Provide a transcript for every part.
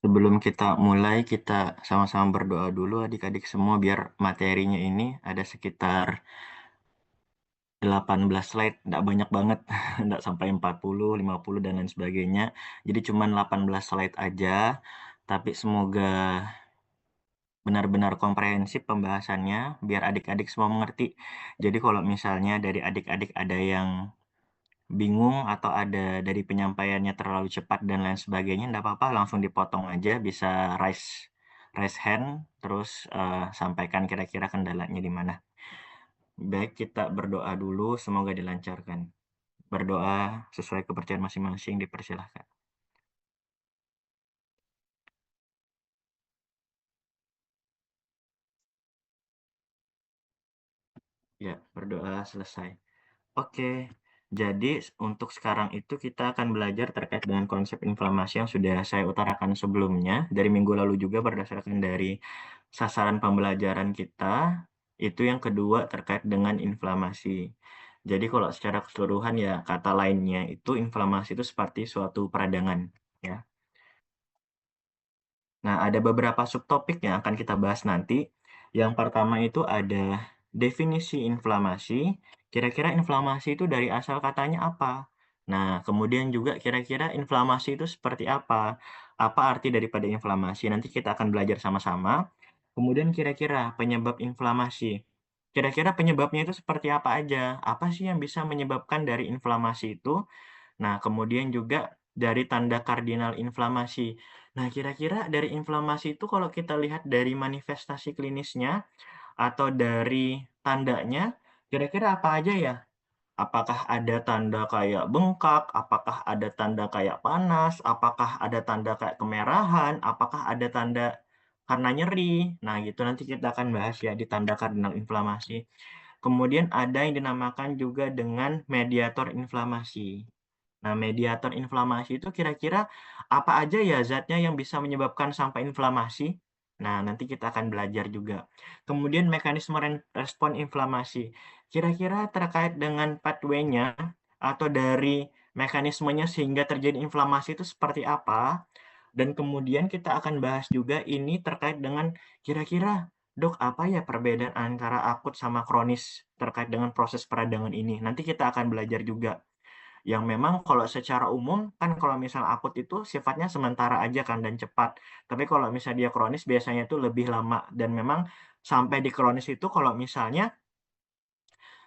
Sebelum kita mulai, kita sama-sama berdoa dulu adik-adik semua biar materinya ini ada sekitar 18 slide, nggak banyak banget, nggak sampai 40, 50, dan lain sebagainya. Jadi cuma 18 slide aja, tapi semoga benar-benar komprehensif pembahasannya, biar adik-adik semua mengerti. Jadi kalau misalnya dari adik-adik ada yang bingung atau ada dari penyampaiannya terlalu cepat dan lain sebagainya, nggak apa-apa, langsung dipotong aja, bisa raise raise hand, terus sampaikan kira-kira kendalanya di mana. Baik, kita berdoa dulu, semoga dilancarkan. Berdoa sesuai kepercayaan masing-masing, dipersilahkan. Ya, berdoa selesai. Oke, jadi untuk sekarang itu kita akan belajar terkait dengan konsep inflamasi yang sudah saya utarakan sebelumnya dari minggu lalu juga berdasarkan dari sasaran pembelajaran kita. Itu yang kedua terkait dengan inflamasi. Jadi kalau secara keseluruhan ya kata lainnya itu inflamasi itu seperti suatu peradangan, ya. Nah, ada beberapa subtopik yang akan kita bahas nanti. Yang pertama itu ada definisi inflamasi. Kira-kira inflamasi itu dari asal katanya apa? Nah, kemudian juga kira-kira inflamasi itu seperti apa? Apa arti daripada inflamasi? Nanti kita akan belajar sama-sama. Kemudian kira-kira penyebab inflamasi. Kira-kira penyebabnya itu seperti apa aja? Apa sih yang bisa menyebabkan dari inflamasi itu? Nah, kemudian juga dari tanda kardinal inflamasi. Nah, kira-kira dari inflamasi itu kalau kita lihat dari manifestasi klinisnya atau dari tandanya, kira-kira apa aja ya? Apakah ada tanda kayak bengkak? Apakah ada tanda kayak panas? Apakah ada tanda kayak kemerahan? Apakah ada tanda karena nyeri? Nah, gitu nanti kita akan bahas ya di tanda kardinal inflamasi. Kemudian ada yang dinamakan juga dengan mediator inflamasi. Nah, mediator inflamasi itu kira-kira apa aja ya zatnya yang bisa menyebabkan sampai inflamasi? Nah, nanti kita akan belajar juga. Kemudian mekanisme respon inflamasi. Kira-kira terkait dengan pathway-nya atau dari mekanismenya sehingga terjadi inflamasi itu seperti apa? Dan kemudian kita akan bahas juga ini terkait dengan kira-kira, Dok, apa ya perbedaan antara akut sama kronis terkait dengan proses peradangan ini? Nanti kita akan belajar juga. Yang memang kalau secara umum kan kalau misal akut itu sifatnya sementara aja kan dan cepat. Tapi kalau misalnya dia kronis biasanya itu lebih lama dan memang sampai di kronis itu kalau misalnya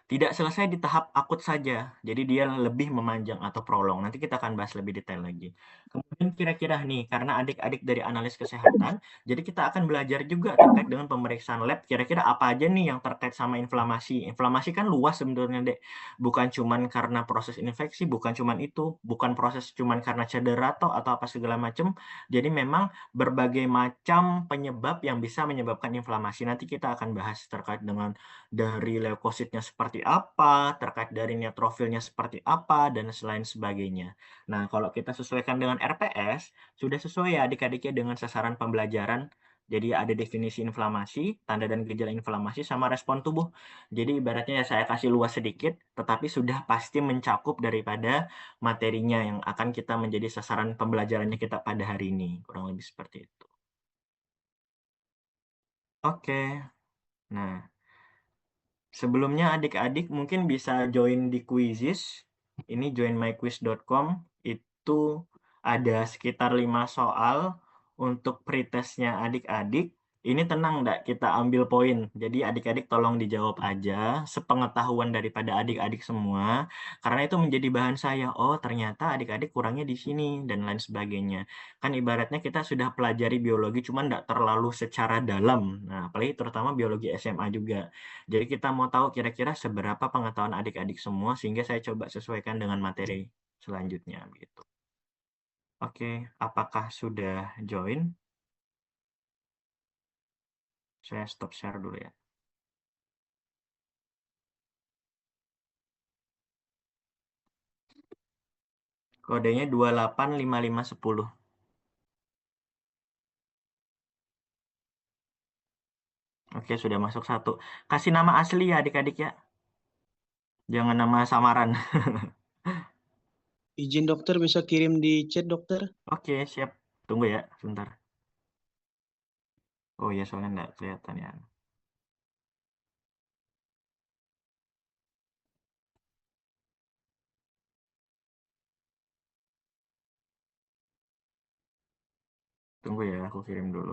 tidak selesai di tahap akut saja, jadi dia lebih memanjang atau prolong. Nanti kita akan bahas lebih detail lagi. Kemudian kira-kira nih, karena adik-adik dari analis kesehatan, jadi kita akan belajar juga terkait dengan pemeriksaan lab, kira-kira apa aja nih yang terkait sama inflamasi. Inflamasi kan luas sebenarnya, Dek. Bukan cuman karena proses infeksi, bukan cuman itu, bukan proses cuman karena cedera atau apa segala macam. Jadi memang berbagai macam penyebab yang bisa menyebabkan inflamasi. Nanti kita akan bahas terkait dengan dari leukositnya seperti apa, terkait dari neutrofilnya seperti apa, dan lain sebagainya. Nah, kalau kita sesuaikan dengan RPS, sudah sesuai ya adik-adiknya dengan sasaran pembelajaran. Jadi ada definisi inflamasi, tanda dan gejala inflamasi, sama respon tubuh. Jadi ibaratnya ya saya kasih luas sedikit, tetapi sudah pasti mencakup daripada materinya yang akan kita menjadi sasaran pembelajarannya kita pada hari ini. Kurang lebih seperti itu. Oke, nah sebelumnya adik-adik mungkin bisa join di Quizizz, ini joinmyquiz.com, itu ada sekitar 5 soal untuk pretestnya adik-adik. Ini tenang nggak kita ambil poin, jadi adik-adik tolong dijawab aja sepengetahuan daripada adik-adik semua, karena itu menjadi bahan saya, oh ternyata adik-adik kurangnya di sini, dan lain sebagainya. Kan ibaratnya kita sudah pelajari biologi, cuman nggak terlalu secara dalam, nah apalagi terutama biologi SMA juga. Jadi kita mau tahu kira-kira seberapa pengetahuan adik-adik semua sehingga saya coba sesuaikan dengan materi selanjutnya gitu. Oke, apakah sudah join? Saya stop share dulu ya. Kodenya 285510. Oke, sudah masuk satu. Kasih nama asli ya adik-adik ya. Jangan nama samaran. Izin dokter bisa kirim di chat dokter. Oke, siap. Tunggu ya, sebentar. Oh iya, soalnya nggak kelihatan ya. Tunggu ya, aku kirim dulu.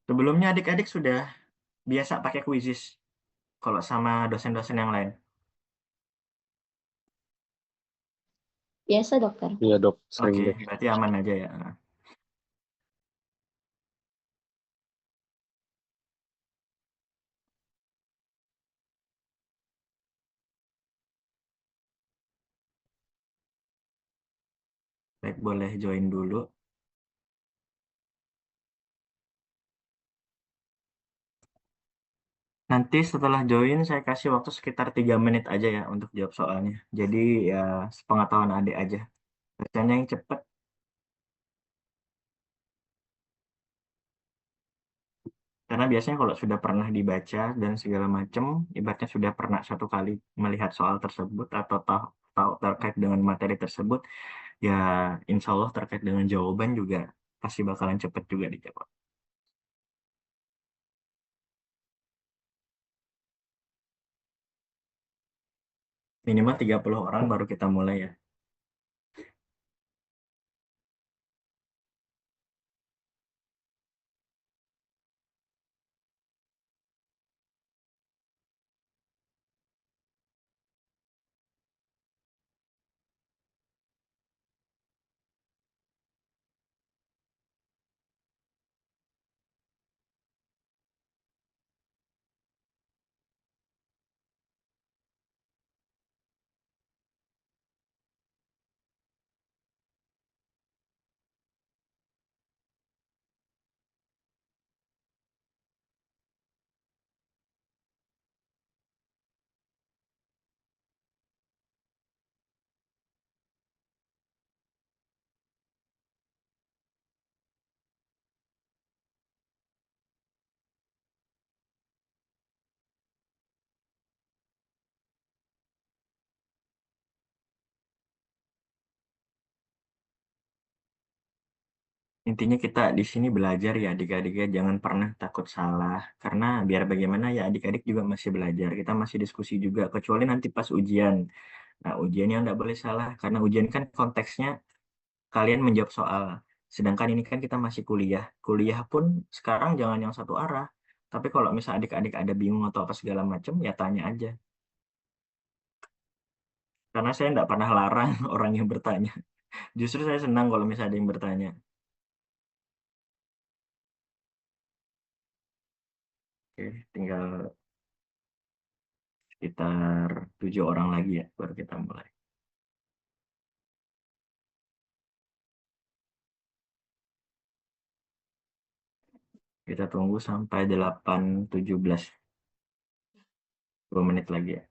Sebelumnya adik-adik sudah biasa pakai Quizzes kalau sama dosen-dosen yang lain. Biasa, dokter. Iya dok, sering Oke, deh. berarti aman aja ya. Baik, boleh join dulu. Nanti setelah join, saya kasih waktu sekitar 3 menit aja ya untuk jawab soalnya. Jadi ya sepengetahuan adik aja. Bacanya yang cepat. Karena biasanya kalau sudah pernah dibaca dan segala macam, ibaratnya sudah pernah satu kali melihat soal tersebut atau tahu terkait dengan materi tersebut, ya insya Allah terkait dengan jawaban juga pasti bakalan cepat juga dijawab. Minimal 30 orang baru kita mulai ya. Intinya kita di sini belajar ya adik-adik ya, jangan pernah takut salah. Karena biar bagaimana ya adik-adik juga masih belajar, kita masih diskusi juga, kecuali nanti pas ujian. Nah, ujiannya nggak boleh salah, karena ujian kan konteksnya kalian menjawab soal. Sedangkan ini kan kita masih kuliah. Kuliah pun sekarang jangan yang satu arah. Tapi kalau misal adik-adik ada bingung atau apa segala macam, ya tanya aja. Karena saya nggak pernah larang orang yang bertanya. Justru saya senang kalau misalnya ada yang bertanya. Oke, tinggal sekitar 7 orang lagi ya, baru kita mulai. Kita tunggu sampai 8.17. 2 menit lagi ya.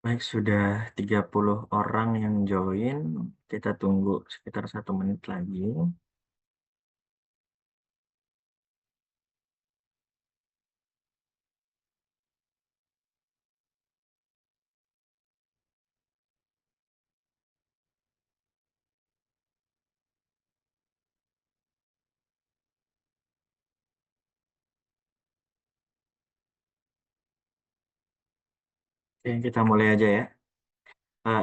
Baik, sudah 30 orang yang join. Kita tunggu sekitar 1 menit lagi. Oke, kita mulai aja ya.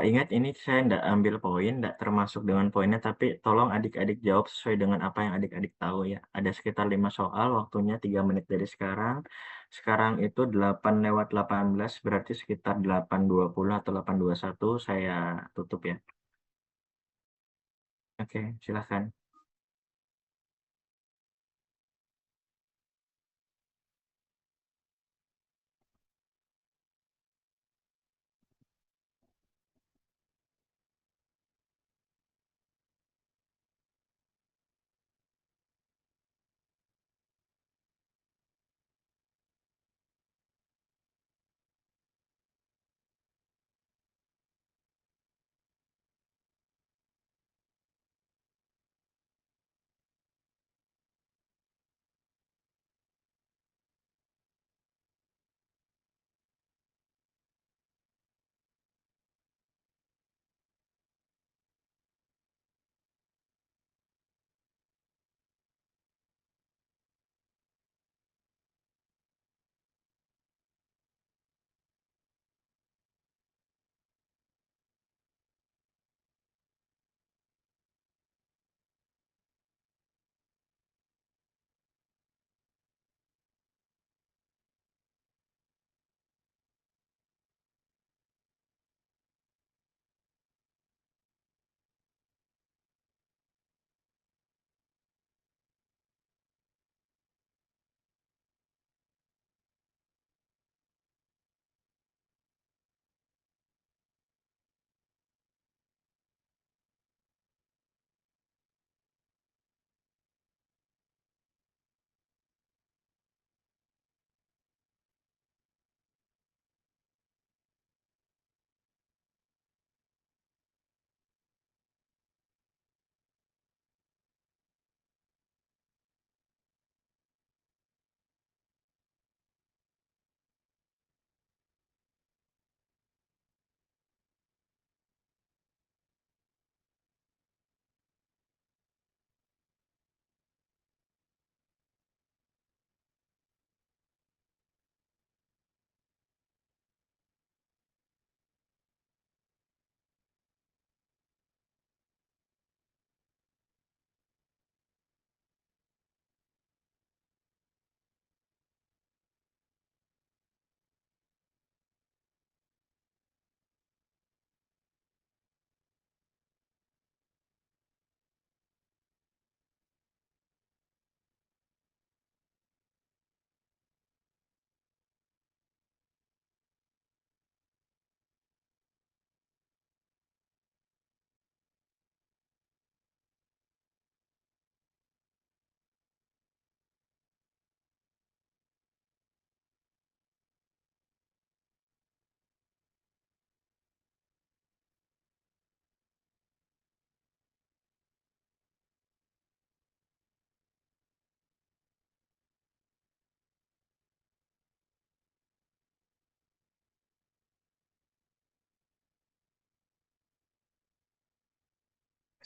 Ingat ini saya tidak ambil poin, tidak termasuk dengan poinnya, tapi tolong adik-adik jawab sesuai dengan apa yang adik-adik tahu ya. Ada sekitar 5 soal, waktunya 3 menit dari sekarang. Sekarang itu 8:18, berarti sekitar 8:20 atau 8:21 saya tutup ya. Oke, silahkan.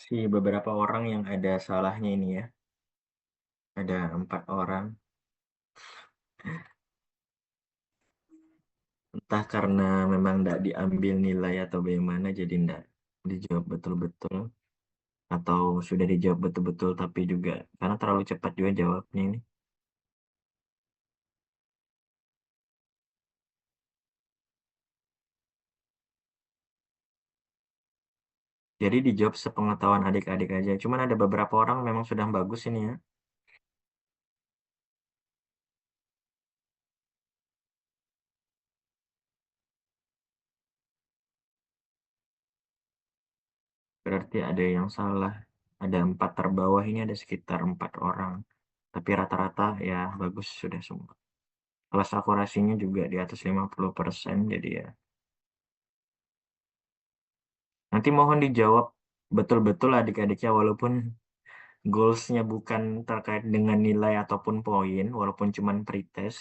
si beberapa orang yang ada salahnya ini ya. Ada 4 orang. Entah karena memang nggak diambil nilai atau bagaimana jadi nggak dijawab betul-betul. Atau sudah dijawab betul-betul tapi juga karena terlalu cepat juga jawabnya ini. Jadi dijawab sepengetahuan adik-adik aja. Cuman ada beberapa orang memang sudah bagus ini ya. Berarti ada yang salah. Ada 4 terbawah ini ada sekitar 4 orang. Tapi rata-rata ya bagus sudah semua. Kelas akurasinya juga di atas 50%. Jadi ya. Nanti mohon dijawab betul-betul adik-adiknya walaupun goals-nya bukan terkait dengan nilai ataupun poin, walaupun cuman pretest.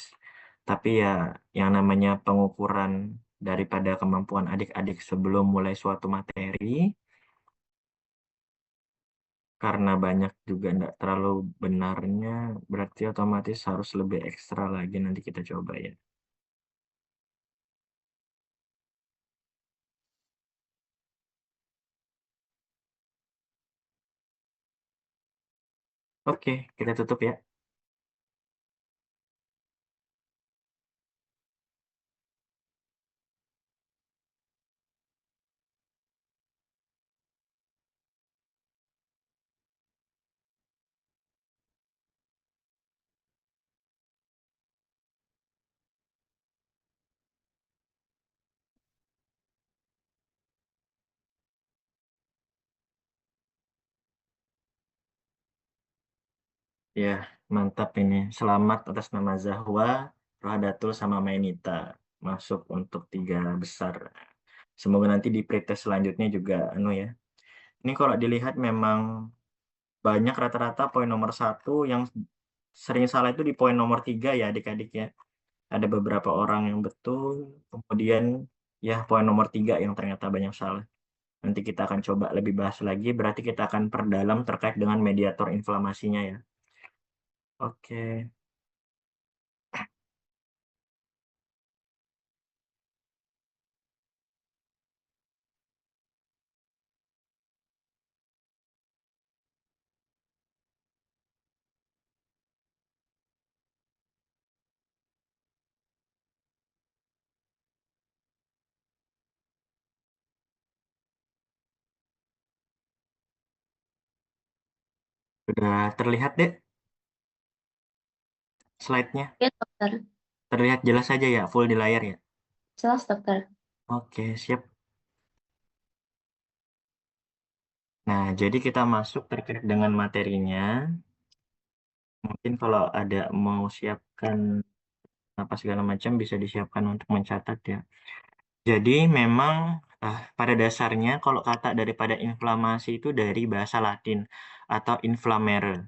Tapi ya yang namanya pengukuran daripada kemampuan adik-adik sebelum mulai suatu materi, karena banyak juga enggak terlalu benarnya, berarti otomatis harus lebih ekstra lagi nanti kita coba ya. Oke, kita tutup ya. Ya, mantap ini. Selamat atas nama Zahwa, Rohadatul sama Mainita. Masuk untuk 3 besar. Semoga nanti di pretest selanjutnya juga anu ya. Ini kalau dilihat memang banyak rata-rata poin nomor 1 yang sering salah itu di poin nomor 3 ya adik-adik ya. Ada beberapa orang yang betul, kemudian ya poin nomor 3 yang ternyata banyak salah. Nanti kita akan coba lebih bahas lagi, berarti kita akan perdalam terkait dengan mediator inflamasinya ya. Oke, sudah terlihat deh slide-nya. Ya, dokter. Terlihat jelas saja ya, full di layar ya. Jelas, dokter. Oke, siap. Nah, jadi kita masuk terkait dengan materinya. Mungkin kalau ada mau siapkan apa segala macam bisa disiapkan untuk mencatat ya. Jadi memang pada dasarnya kalau kata daripada inflamasi itu dari bahasa Latin atau inflammare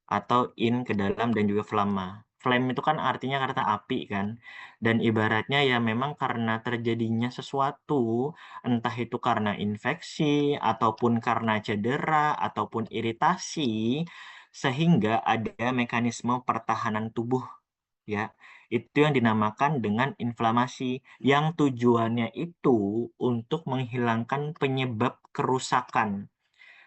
atau in ke dalam dan juga flamma. Flame itu kan artinya kata api kan. Dan ibaratnya ya memang karena terjadinya sesuatu, entah itu karena infeksi ataupun karena cedera ataupun iritasi sehingga ada mekanisme pertahanan tubuh ya. Itu yang dinamakan dengan inflamasi yang tujuannya itu untuk menghilangkan penyebab kerusakan.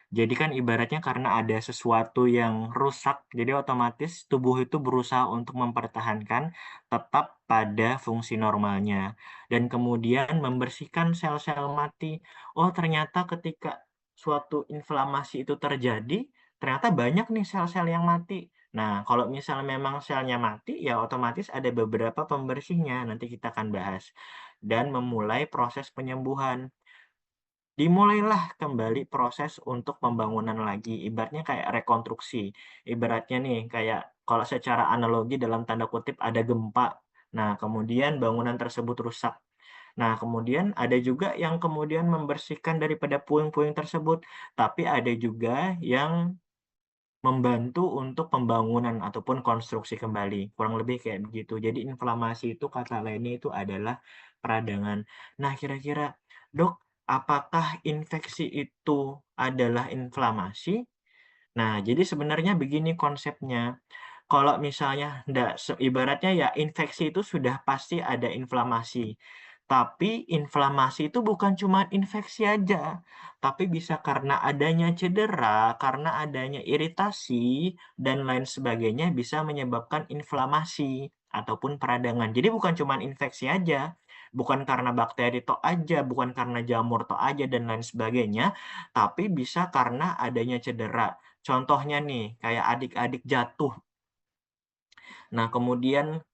Jadi kan ibaratnya karena ada sesuatu yang rusak, jadi otomatis tubuh itu berusaha untuk mempertahankan tetap pada fungsi normalnya. Dan kemudian membersihkan sel-sel mati. Oh, ternyata ketika suatu inflamasi itu terjadi, ternyata banyak nih sel-sel yang mati. Nah, kalau misalnya memang selnya mati, ya otomatis ada beberapa pembersihnya. Nanti kita akan bahas. Dan memulai proses penyembuhan. Dimulailah kembali proses untuk pembangunan lagi, ibaratnya kayak rekonstruksi. Ibaratnya nih, kayak kalau secara analogi dalam tanda kutip ada gempa. Nah, kemudian bangunan tersebut rusak. Nah, kemudian ada juga yang kemudian membersihkan daripada puing-puing tersebut, tapi ada juga yang membantu untuk pembangunan ataupun konstruksi kembali. Kurang lebih kayak begitu. Jadi inflamasi itu kata lainnya itu adalah peradangan. Nah, kira-kira, Dok, apakah infeksi itu adalah inflamasi. Nah, jadi sebenarnya begini konsepnya. Kalau misalnya ndak ibaratnya ya infeksi itu sudah pasti ada inflamasi. Tapi inflamasi itu bukan cuma infeksi aja, tapi bisa karena adanya cedera, karena adanya iritasi, dan lain sebagainya bisa menyebabkan inflamasi ataupun peradangan. Jadi bukan cuma infeksi aja, bukan karena bakteri tok aja, bukan karena jamur tok aja, dan lain sebagainya, tapi bisa karena adanya cedera. Contohnya nih, kayak adik-adik jatuh. Nah, kemudian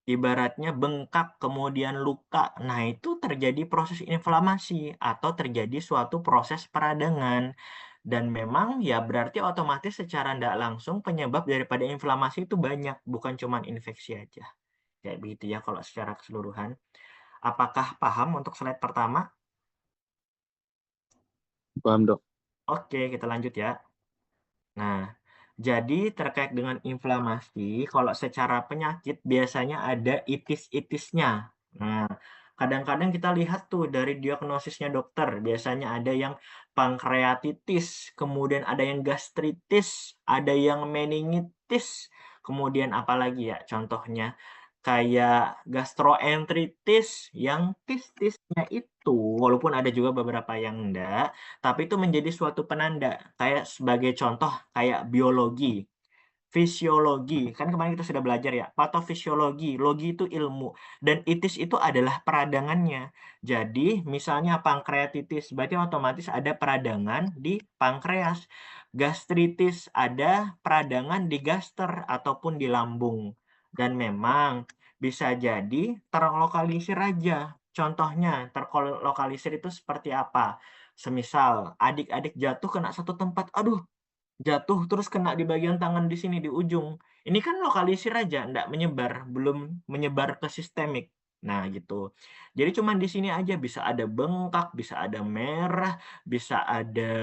ibaratnya bengkak, kemudian luka. Nah, itu terjadi proses inflamasi atau terjadi suatu proses peradangan. Dan memang ya berarti otomatis secara tidak langsung penyebab daripada inflamasi itu banyak, bukan cuma infeksi aja. Kayak begitu ya kalau secara keseluruhan. Apakah paham untuk slide pertama? Paham, Dok. Oke, kita lanjut ya. Nah, jadi terkait dengan inflamasi, kalau secara penyakit biasanya ada itis-itisnya. Nah, kadang-kadang kita lihat tuh dari diagnosisnya dokter, biasanya ada yang pankreatitis, kemudian ada yang gastritis, ada yang meningitis, kemudian apalagi ya contohnya kayak gastroenteritis yang tis-tisnya itu walaupun ada juga beberapa yang enggak, tapi itu menjadi suatu penanda. Kayak sebagai contoh kayak biologi, fisiologi, kan kemarin kita sudah belajar ya, patofisiologi, logi itu ilmu, dan itis itu adalah peradangannya. Jadi, misalnya pankreatitis, berarti otomatis ada peradangan di pankreas. Gastritis, ada peradangan di gaster ataupun di lambung. Dan memang bisa jadi terlokalisir aja. Contohnya, terlokalisir itu seperti apa? Semisal adik-adik jatuh kena satu tempat, aduh jatuh terus kena di bagian tangan di sini, di ujung. Ini kan lokalisir aja, ndak menyebar, belum menyebar ke sistemik. Nah, gitu. Jadi cuman di sini aja bisa ada bengkak, bisa ada merah, bisa ada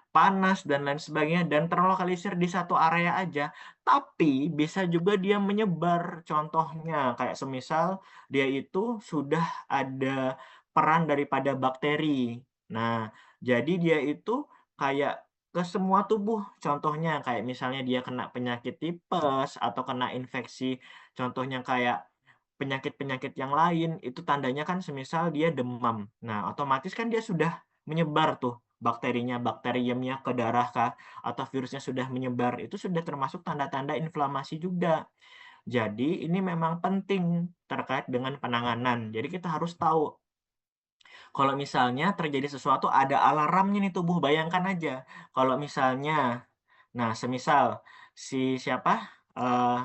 panas dan lain sebagainya dan terlokalisir di satu area aja. Tapi bisa juga dia menyebar. Contohnya kayak semisal dia itu sudah ada peran daripada bakteri. Nah, jadi dia itu kayak ke semua tubuh. Contohnya kayak misalnya dia kena penyakit tipes atau kena infeksi. Contohnya kayak penyakit-penyakit yang lain itu tandanya kan semisal dia demam. Nah, otomatis kan dia sudah menyebar tuh bakterinya, bakteriumnya ke darah kah, atau virusnya sudah menyebar, itu sudah termasuk tanda-tanda inflamasi juga. Jadi ini memang penting terkait dengan penanganan. Jadi kita harus tahu kalau misalnya terjadi sesuatu ada alarmnya nih tubuh, bayangkan aja. Kalau misalnya, nah semisal si siapa? eh,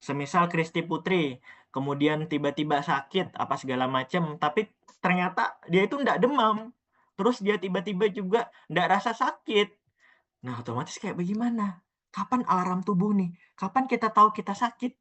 Semisal Kristi Putri, kemudian tiba-tiba sakit apa segala macam, tapi ternyata dia itu ndak demam. Terus dia tiba-tiba juga ndak rasa sakit. Nah, otomatis kayak bagaimana? Kapan alarm tubuh nih? Kapan kita tahu kita sakit?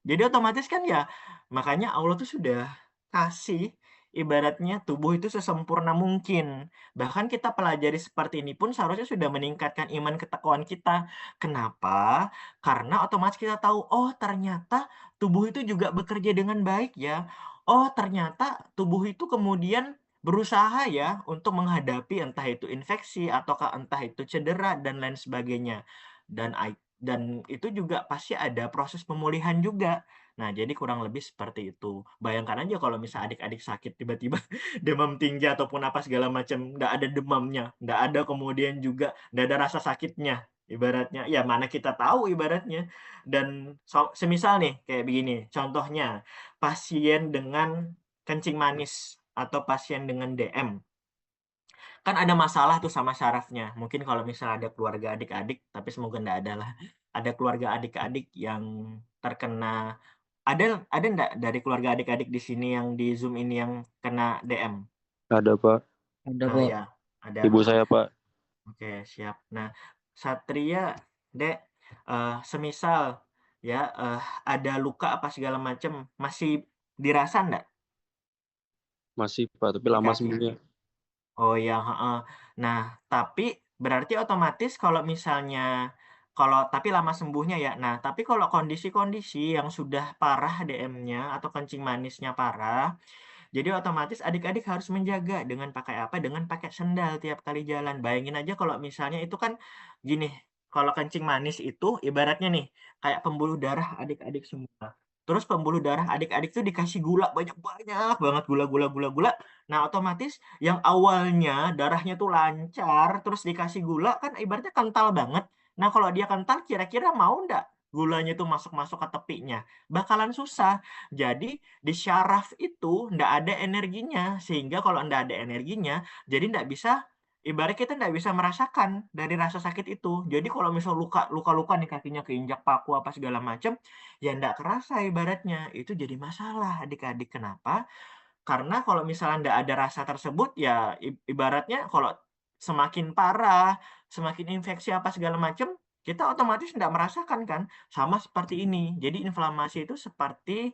Jadi otomatis kan ya, makanya Allah tuh sudah kasih ibaratnya tubuh itu sesempurna mungkin. Bahkan kita pelajari seperti ini pun seharusnya sudah meningkatkan iman ketakwaan kita. Kenapa? Karena otomatis kita tahu, oh ternyata tubuh itu juga bekerja dengan baik ya. Oh ternyata tubuh itu kemudian berusaha ya untuk menghadapi entah itu infeksi ataukah entah itu cedera dan lain sebagainya. Dan itu juga pasti ada proses pemulihan juga. Nah, jadi kurang lebih seperti itu. Bayangkan aja kalau misal adik-adik sakit tiba-tiba demam tinggi ataupun apa segala macam, nggak ada demamnya, nggak ada kemudian juga nggak ada rasa sakitnya. Ibaratnya, ya mana kita tahu ibaratnya. Dan semisal nih kayak begini, contohnya pasien dengan kencing manis atau pasien dengan DM. Kan ada masalah tuh sama sarafnya. Mungkin kalau misalnya ada keluarga adik-adik, tapi semoga nggak ada lah. Ada keluarga adik-adik yang terkena, ada nggak dari keluarga adik-adik di sini yang di Zoom ini yang kena DM? Ada, Pak. Ada, Nah Pak. ya, ada. Ibu saya, Pak. Oke, siap. Nah, Satria, Dek, semisal ya ada luka apa segala macam, masih dirasa nggak Masih, Pak, tapi di lama kaki? sembuhnya. Oh ya, heeh. Nah, tapi berarti otomatis kalau misalnya kalau tapi lama sembuhnya ya. Nah, tapi kalau kondisi-kondisi yang sudah parah DM-nya atau kencing manisnya parah, Jadi otomatis adik-adik harus menjaga dengan pakai apa? Dengan pakai sendal tiap kali jalan. Bayangin aja kalau misalnya itu kan gini, kalau kencing manis itu ibaratnya nih kayak pembuluh darah adik-adik semua. Terus pembuluh darah adik-adik tuh dikasih gula banyak-banyak banget gula gula gula gula. Nah, otomatis yang awalnya darahnya tuh lancar terus dikasih gula kan ibaratnya kental banget. Nah, kalau dia kental kira-kira mau ndak gulanya tuh masuk-masuk ke tepinya? Bakalan susah. Jadi di syaraf itu ndak ada energinya, sehingga kalau ndak ada energinya, jadi ndak bisa ibarat kita ndak bisa merasakan dari rasa sakit itu. Jadi kalau misal luka-luka nih kakinya keinjak paku apa segala macam, ya ndak kerasa ibaratnya. Itu jadi masalah adik-adik. Kenapa? Karena kalau misalnya ndak ada rasa tersebut, ya ibaratnya kalau semakin parah, semakin infeksi apa segala macam, kita otomatis ndak merasakan kan? Sama seperti ini. Jadi inflamasi itu seperti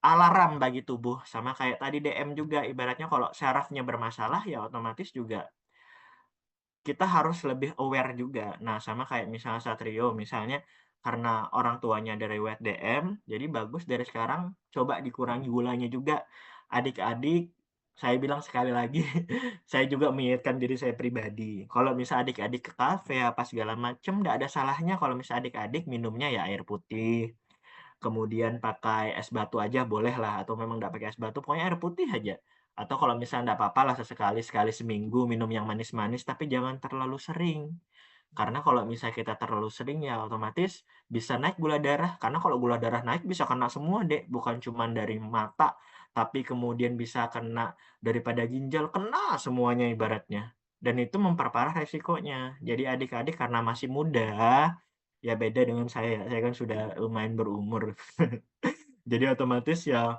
alarm bagi tubuh, sama kayak tadi DM juga, ibaratnya kalau syarafnya bermasalah, ya otomatis juga kita harus lebih aware juga. Nah, sama kayak misalnya Satrio, misalnya karena orang tuanya ada riwayat DM, jadi bagus dari sekarang coba dikurangi gulanya juga. Adik-adik, saya bilang sekali lagi, saya juga mengingatkan diri saya pribadi. Kalau misal adik-adik ke kafe apa segala macam, nggak ada salahnya kalau misal adik-adik minumnya ya air putih, kemudian pakai es batu aja boleh lah, atau memang nggak pakai es batu, pokoknya air putih aja. Atau kalau misalnya nggak apa-apa lah sesekali, sekali seminggu minum yang manis-manis, tapi jangan terlalu sering. Karena kalau misalnya kita terlalu sering ya otomatis bisa naik gula darah. Karena kalau gula darah naik bisa kena semua deh, bukan cuma dari mata, tapi kemudian bisa kena daripada ginjal, kena semuanya ibaratnya. Dan itu memperparah resikonya. Jadi adik-adik karena masih muda, ya beda dengan saya kan sudah lumayan berumur. Jadi otomatis ya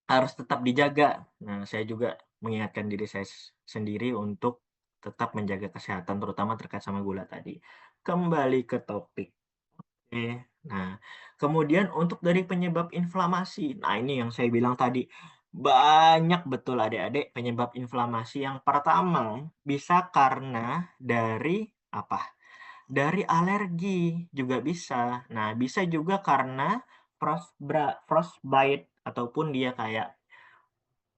harus tetap dijaga. Nah, saya juga mengingatkan diri saya sendiri untuk tetap menjaga kesehatan, terutama terkait sama gula tadi. Kembali ke topik. Oke. Nah, kemudian untuk dari penyebab inflamasi. Nah, ini yang saya bilang tadi. Banyak betul adik-adik penyebab inflamasi. Yang pertama, bisa karena dari apa? Dari alergi juga bisa. Nah, bisa juga karena frostbite ataupun dia kayak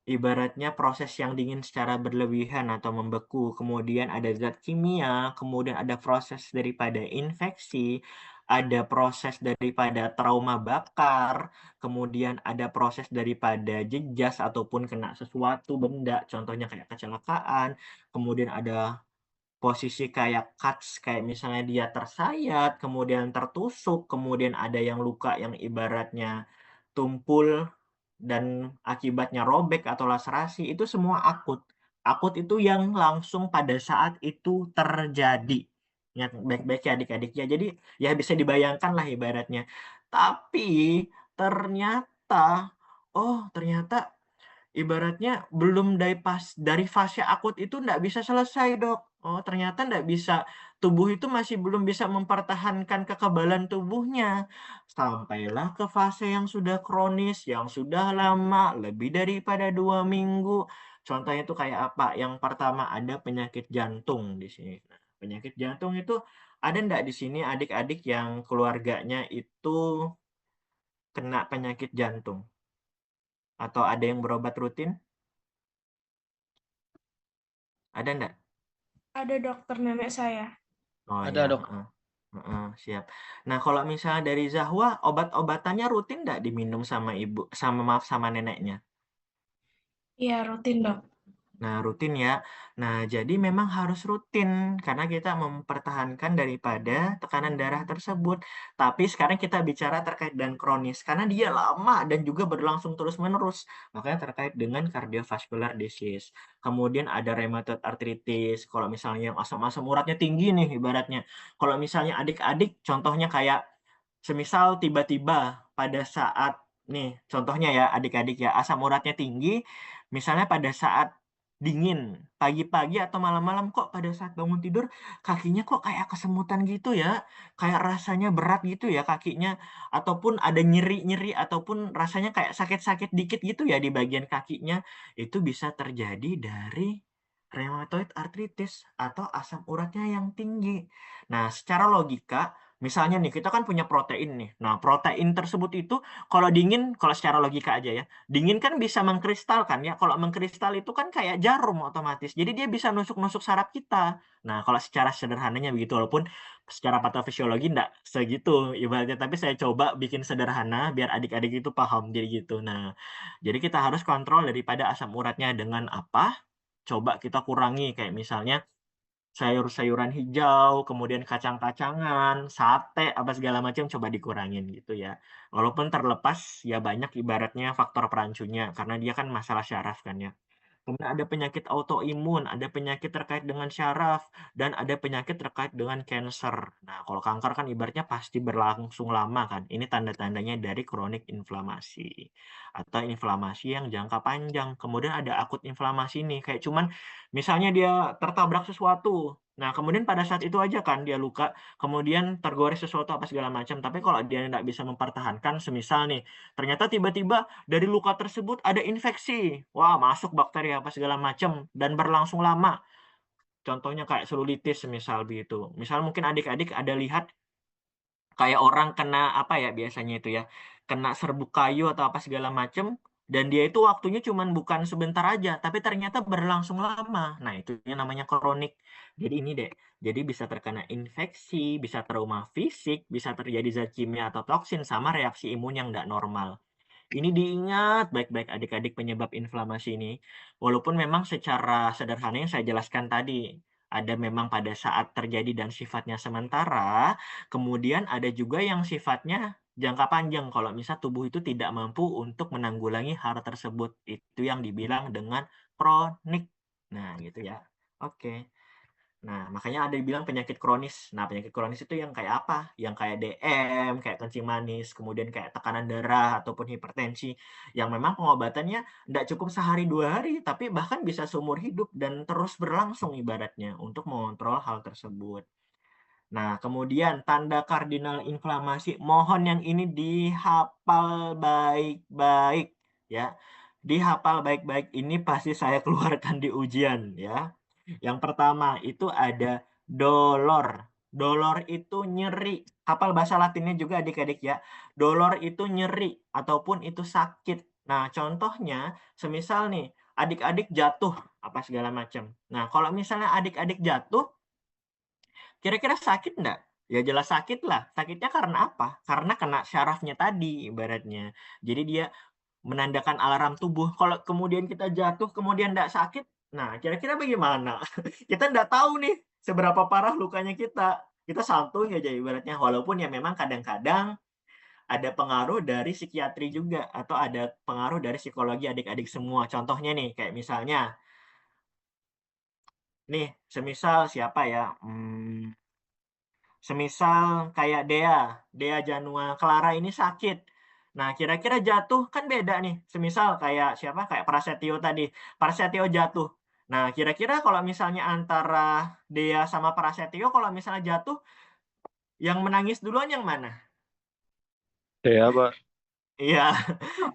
ibaratnya proses yang dingin secara berlebihan atau membeku, kemudian ada zat kimia, kemudian ada proses daripada infeksi, ada proses daripada trauma bakar, kemudian ada proses daripada jejas ataupun kena sesuatu benda, contohnya kayak kecelakaan, kemudian ada posisi kayak cuts, kayak misalnya dia tersayat, kemudian tertusuk, kemudian ada yang luka yang ibaratnya tumpul dan akibatnya robek atau laserasi, itu semua akut. Akut itu yang langsung pada saat itu terjadi. Ingat baik-baik ya adik-adik ya. Jadi ya bisa dibayangkan lah ibaratnya. Tapi ternyata, oh ternyata ibaratnya belum dari fase akut itu ndak bisa selesai, Dok. Oh, ternyata ndak bisa. Tubuh itu masih belum bisa mempertahankan kekebalan tubuhnya. Sampailah ke fase yang sudah kronis, yang sudah lama, lebih daripada 2 minggu. Contohnya itu kayak apa? Yang pertama ada penyakit jantung di sini. Nah, penyakit jantung itu ada ndak di sini adik-adik yang keluarganya itu kena penyakit jantung? Atau ada yang berobat rutin? Ada ndak? Ada dokter nenek saya. Oh Ada, ya, Dok. heeh. Heeh, siap. Nah, kalau misalnya dari Zahwa, obat-obatannya rutin nggak diminum sama ibu, maaf, sama neneknya? Iya, rutin dok. Nah, rutin ya. Nah, jadi memang harus rutin karena kita mempertahankan daripada tekanan darah tersebut. Tapi sekarang kita bicara terkait dengan kronis karena dia lama dan juga berlangsung terus-menerus. Makanya terkait dengan cardiovascular disease. Kemudian ada rheumatoid arthritis. Kalau misalnya yang asam-asam uratnya tinggi nih ibaratnya. Kalau misalnya adik-adik contohnya kayak semisal tiba-tiba pada saat nih contohnya ya adik-adik ya asam uratnya tinggi, misalnya pada saat dingin, pagi-pagi atau malam-malam kok pada saat bangun tidur kakinya kok kayak kesemutan gitu ya, kayak rasanya berat gitu ya kakinya, ataupun ada nyeri-nyeri ataupun rasanya kayak sakit-sakit dikit gitu ya di bagian kakinya, itu bisa terjadi dari rheumatoid arthritis atau asam uratnya yang tinggi. Nah, secara logika Misalnya nih, kita kan punya protein nih. Nah, protein tersebut itu kalau dingin, kalau secara logika aja ya, dingin kan bisa mengkristal kan ya. Kalau mengkristal itu kan kayak jarum otomatis. Jadi dia bisa nusuk-nusuk saraf kita. Nah, kalau secara sederhananya begitu, walaupun secara patofisiologi enggak segitu ibaratnya, tapi saya coba bikin sederhana biar adik-adik itu paham jadi gitu. Nah, jadi kita harus kontrol daripada asam uratnya dengan apa? Coba kita kurangi kayak misalnya sayur-sayuran hijau, kemudian kacang-kacangan, sate, apa segala macam coba dikurangin gitu ya. Walaupun terlepas ya banyak ibaratnya faktor perancunya karena dia kan masalah syaraf kan ya. Kemudian ada penyakit autoimun, ada penyakit terkait dengan syaraf, dan ada penyakit terkait dengan cancer. Nah, kalau kanker kan ibaratnya pasti berlangsung lama kan. Ini tanda-tandanya dari kronik inflamasi atau inflamasi yang jangka panjang. Kemudian ada akut inflamasi nih, kayak cuman misalnya dia tertabrak sesuatu. Nah, kemudian pada saat itu aja kan dia luka, kemudian tergores sesuatu apa segala macam. Tapi kalau dia nggak bisa mempertahankan, semisal nih, ternyata tiba-tiba dari luka tersebut ada infeksi. Wah, masuk bakteri apa segala macam dan berlangsung lama. Contohnya kayak selulitis semisal begitu. Misal mungkin adik-adik ada lihat kayak orang kena apa ya biasanya itu ya, kena serbuk kayu atau apa segala macam dan dia itu waktunya cuman bukan sebentar aja, tapi ternyata berlangsung lama. Nah, itu yang namanya kronik. Jadi ini deh, jadi bisa terkena infeksi, bisa trauma fisik, bisa terjadi zat kimia atau toksin sama reaksi imun yang nggak normal. Ini diingat baik-baik adik-adik penyebab inflamasi ini. Walaupun memang secara sederhana yang saya jelaskan tadi, ada memang pada saat terjadi dan sifatnya sementara, kemudian ada juga yang sifatnya jangka panjang kalau misal tubuh itu tidak mampu untuk menanggulangi hal tersebut. Itu yang dibilang dengan kronik. Nah, gitu ya. Oke. Nah, makanya ada yang bilang penyakit kronis. Nah, penyakit kronis itu yang kayak apa? Yang kayak DM, kayak kencing manis, kemudian kayak tekanan darah ataupun hipertensi, yang memang pengobatannya nggak cukup sehari 2 hari, tapi bahkan bisa seumur hidup dan terus berlangsung ibaratnya untuk mengontrol hal tersebut. Nah, kemudian tanda kardinal inflamasi, mohon yang ini dihafal baik-baik ya. Dihafal baik-baik, ini pasti saya keluarkan di ujian ya. Yang pertama itu ada dolor. Dolor itu nyeri. Hafal bahasa Latinnya juga adik-adik ya. Dolor itu nyeri ataupun itu sakit. Nah, contohnya semisal nih adik-adik jatuh apa segala macam. Nah, kalau misalnya adik-adik jatuh kira-kira sakit nggak? Ya jelas sakit lah. Sakitnya karena apa? Karena kena syarafnya tadi ibaratnya. Jadi dia menandakan alarm tubuh. Kalau kemudian kita jatuh, kemudian nggak sakit, nah kira-kira bagaimana? Kita nggak tahu nih seberapa parah lukanya kita. Kita santuy aja ibaratnya. Walaupun ya memang kadang-kadang ada pengaruh dari psikiatri juga. Atau ada pengaruh dari psikologi adik-adik semua. Contohnya nih, kayak misalnya, nih semisal siapa ya? Semisal kayak Dea Janua Clara ini sakit. Nah, kira-kira jatuh kan beda nih. Semisal kayak siapa? Kayak Prasetyo tadi. Prasetyo jatuh. Nah, kira-kira kalau misalnya antara Dea sama Prasetyo, kalau misalnya jatuh, yang menangis duluan yang mana? Ya, Pak. Iya,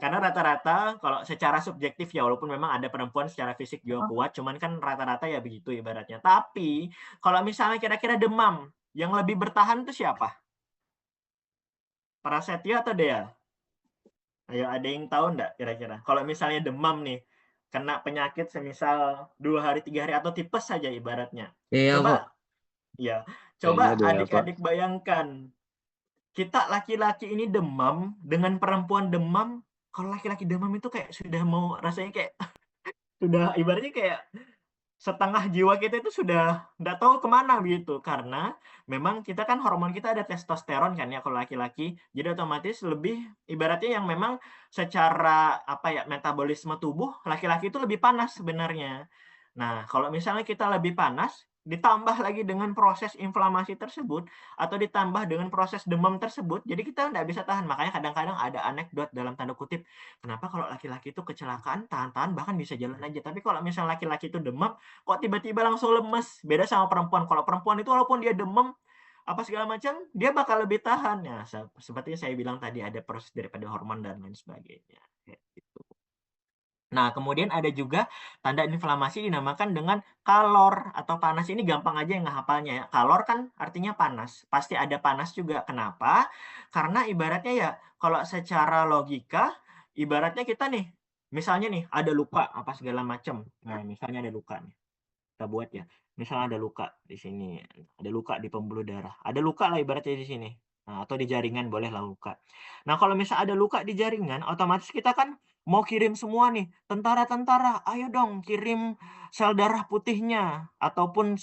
karena rata-rata kalau secara subjektif ya, walaupun memang ada perempuan secara fisik juga kuat, cuman kan rata-rata ya begitu ibaratnya. Tapi kalau misalnya kira-kira demam, yang lebih bertahan itu siapa? Prasetyo atau Dea? Ayo, ada yang tahu nggak kira-kira? Kalau misalnya demam nih, kena penyakit semisal 2 hari, 3 hari, atau tipes saja ibaratnya. Iya, Kok. Coba, ya, Kayaknya coba deh ya, Pak. adik-adik bayangkan, kita laki-laki ini demam, dengan perempuan demam, kalau laki-laki demam itu kayak sudah mau, rasanya kayak, sudah ibaratnya kayak setengah jiwa kita itu sudah nggak tahu kemana gitu karena memang kita kan hormon kita ada testosteron kan ya kalau laki-laki jadi otomatis lebih ibaratnya yang memang secara apa ya metabolisme tubuh laki-laki itu lebih panas sebenarnya. Nah, kalau misalnya kita lebih panas ditambah lagi dengan proses inflamasi tersebut atau ditambah dengan proses demam tersebut jadi kita nggak bisa tahan. Makanya kadang-kadang ada anekdot dalam tanda kutip, kenapa kalau laki-laki itu kecelakaan tahan-tahan bahkan bisa jalan aja, tapi kalau misalnya laki-laki itu demam kok tiba-tiba langsung lemes. Beda sama perempuan. Kalau perempuan itu walaupun dia demam apa segala macam, dia bakal lebih tahan. Ya, seperti saya bilang tadi ada proses daripada hormon dan lain sebagainya. Kayak gitu. Nah, kemudian ada juga tanda inflamasi dinamakan dengan kalor atau panas. Ini gampang aja yang ngehafalnya ya. Kalor kan artinya panas. Pasti ada panas juga. Kenapa? Karena ibaratnya ya, kalau secara logika, ibaratnya kita nih, misalnya nih, ada luka apa segala macam. Nah, misalnya ada luka nih. Kita buat ya. Misalnya ada luka di sini. Ada luka di pembuluh darah. Ada luka lah ibaratnya di sini. Nah, atau di jaringan boleh lah luka. Nah, kalau misalnya ada luka di jaringan, otomatis kita kan mau kirim semua nih, tentara-tentara, ayo dong kirim sel darah putihnya, ataupun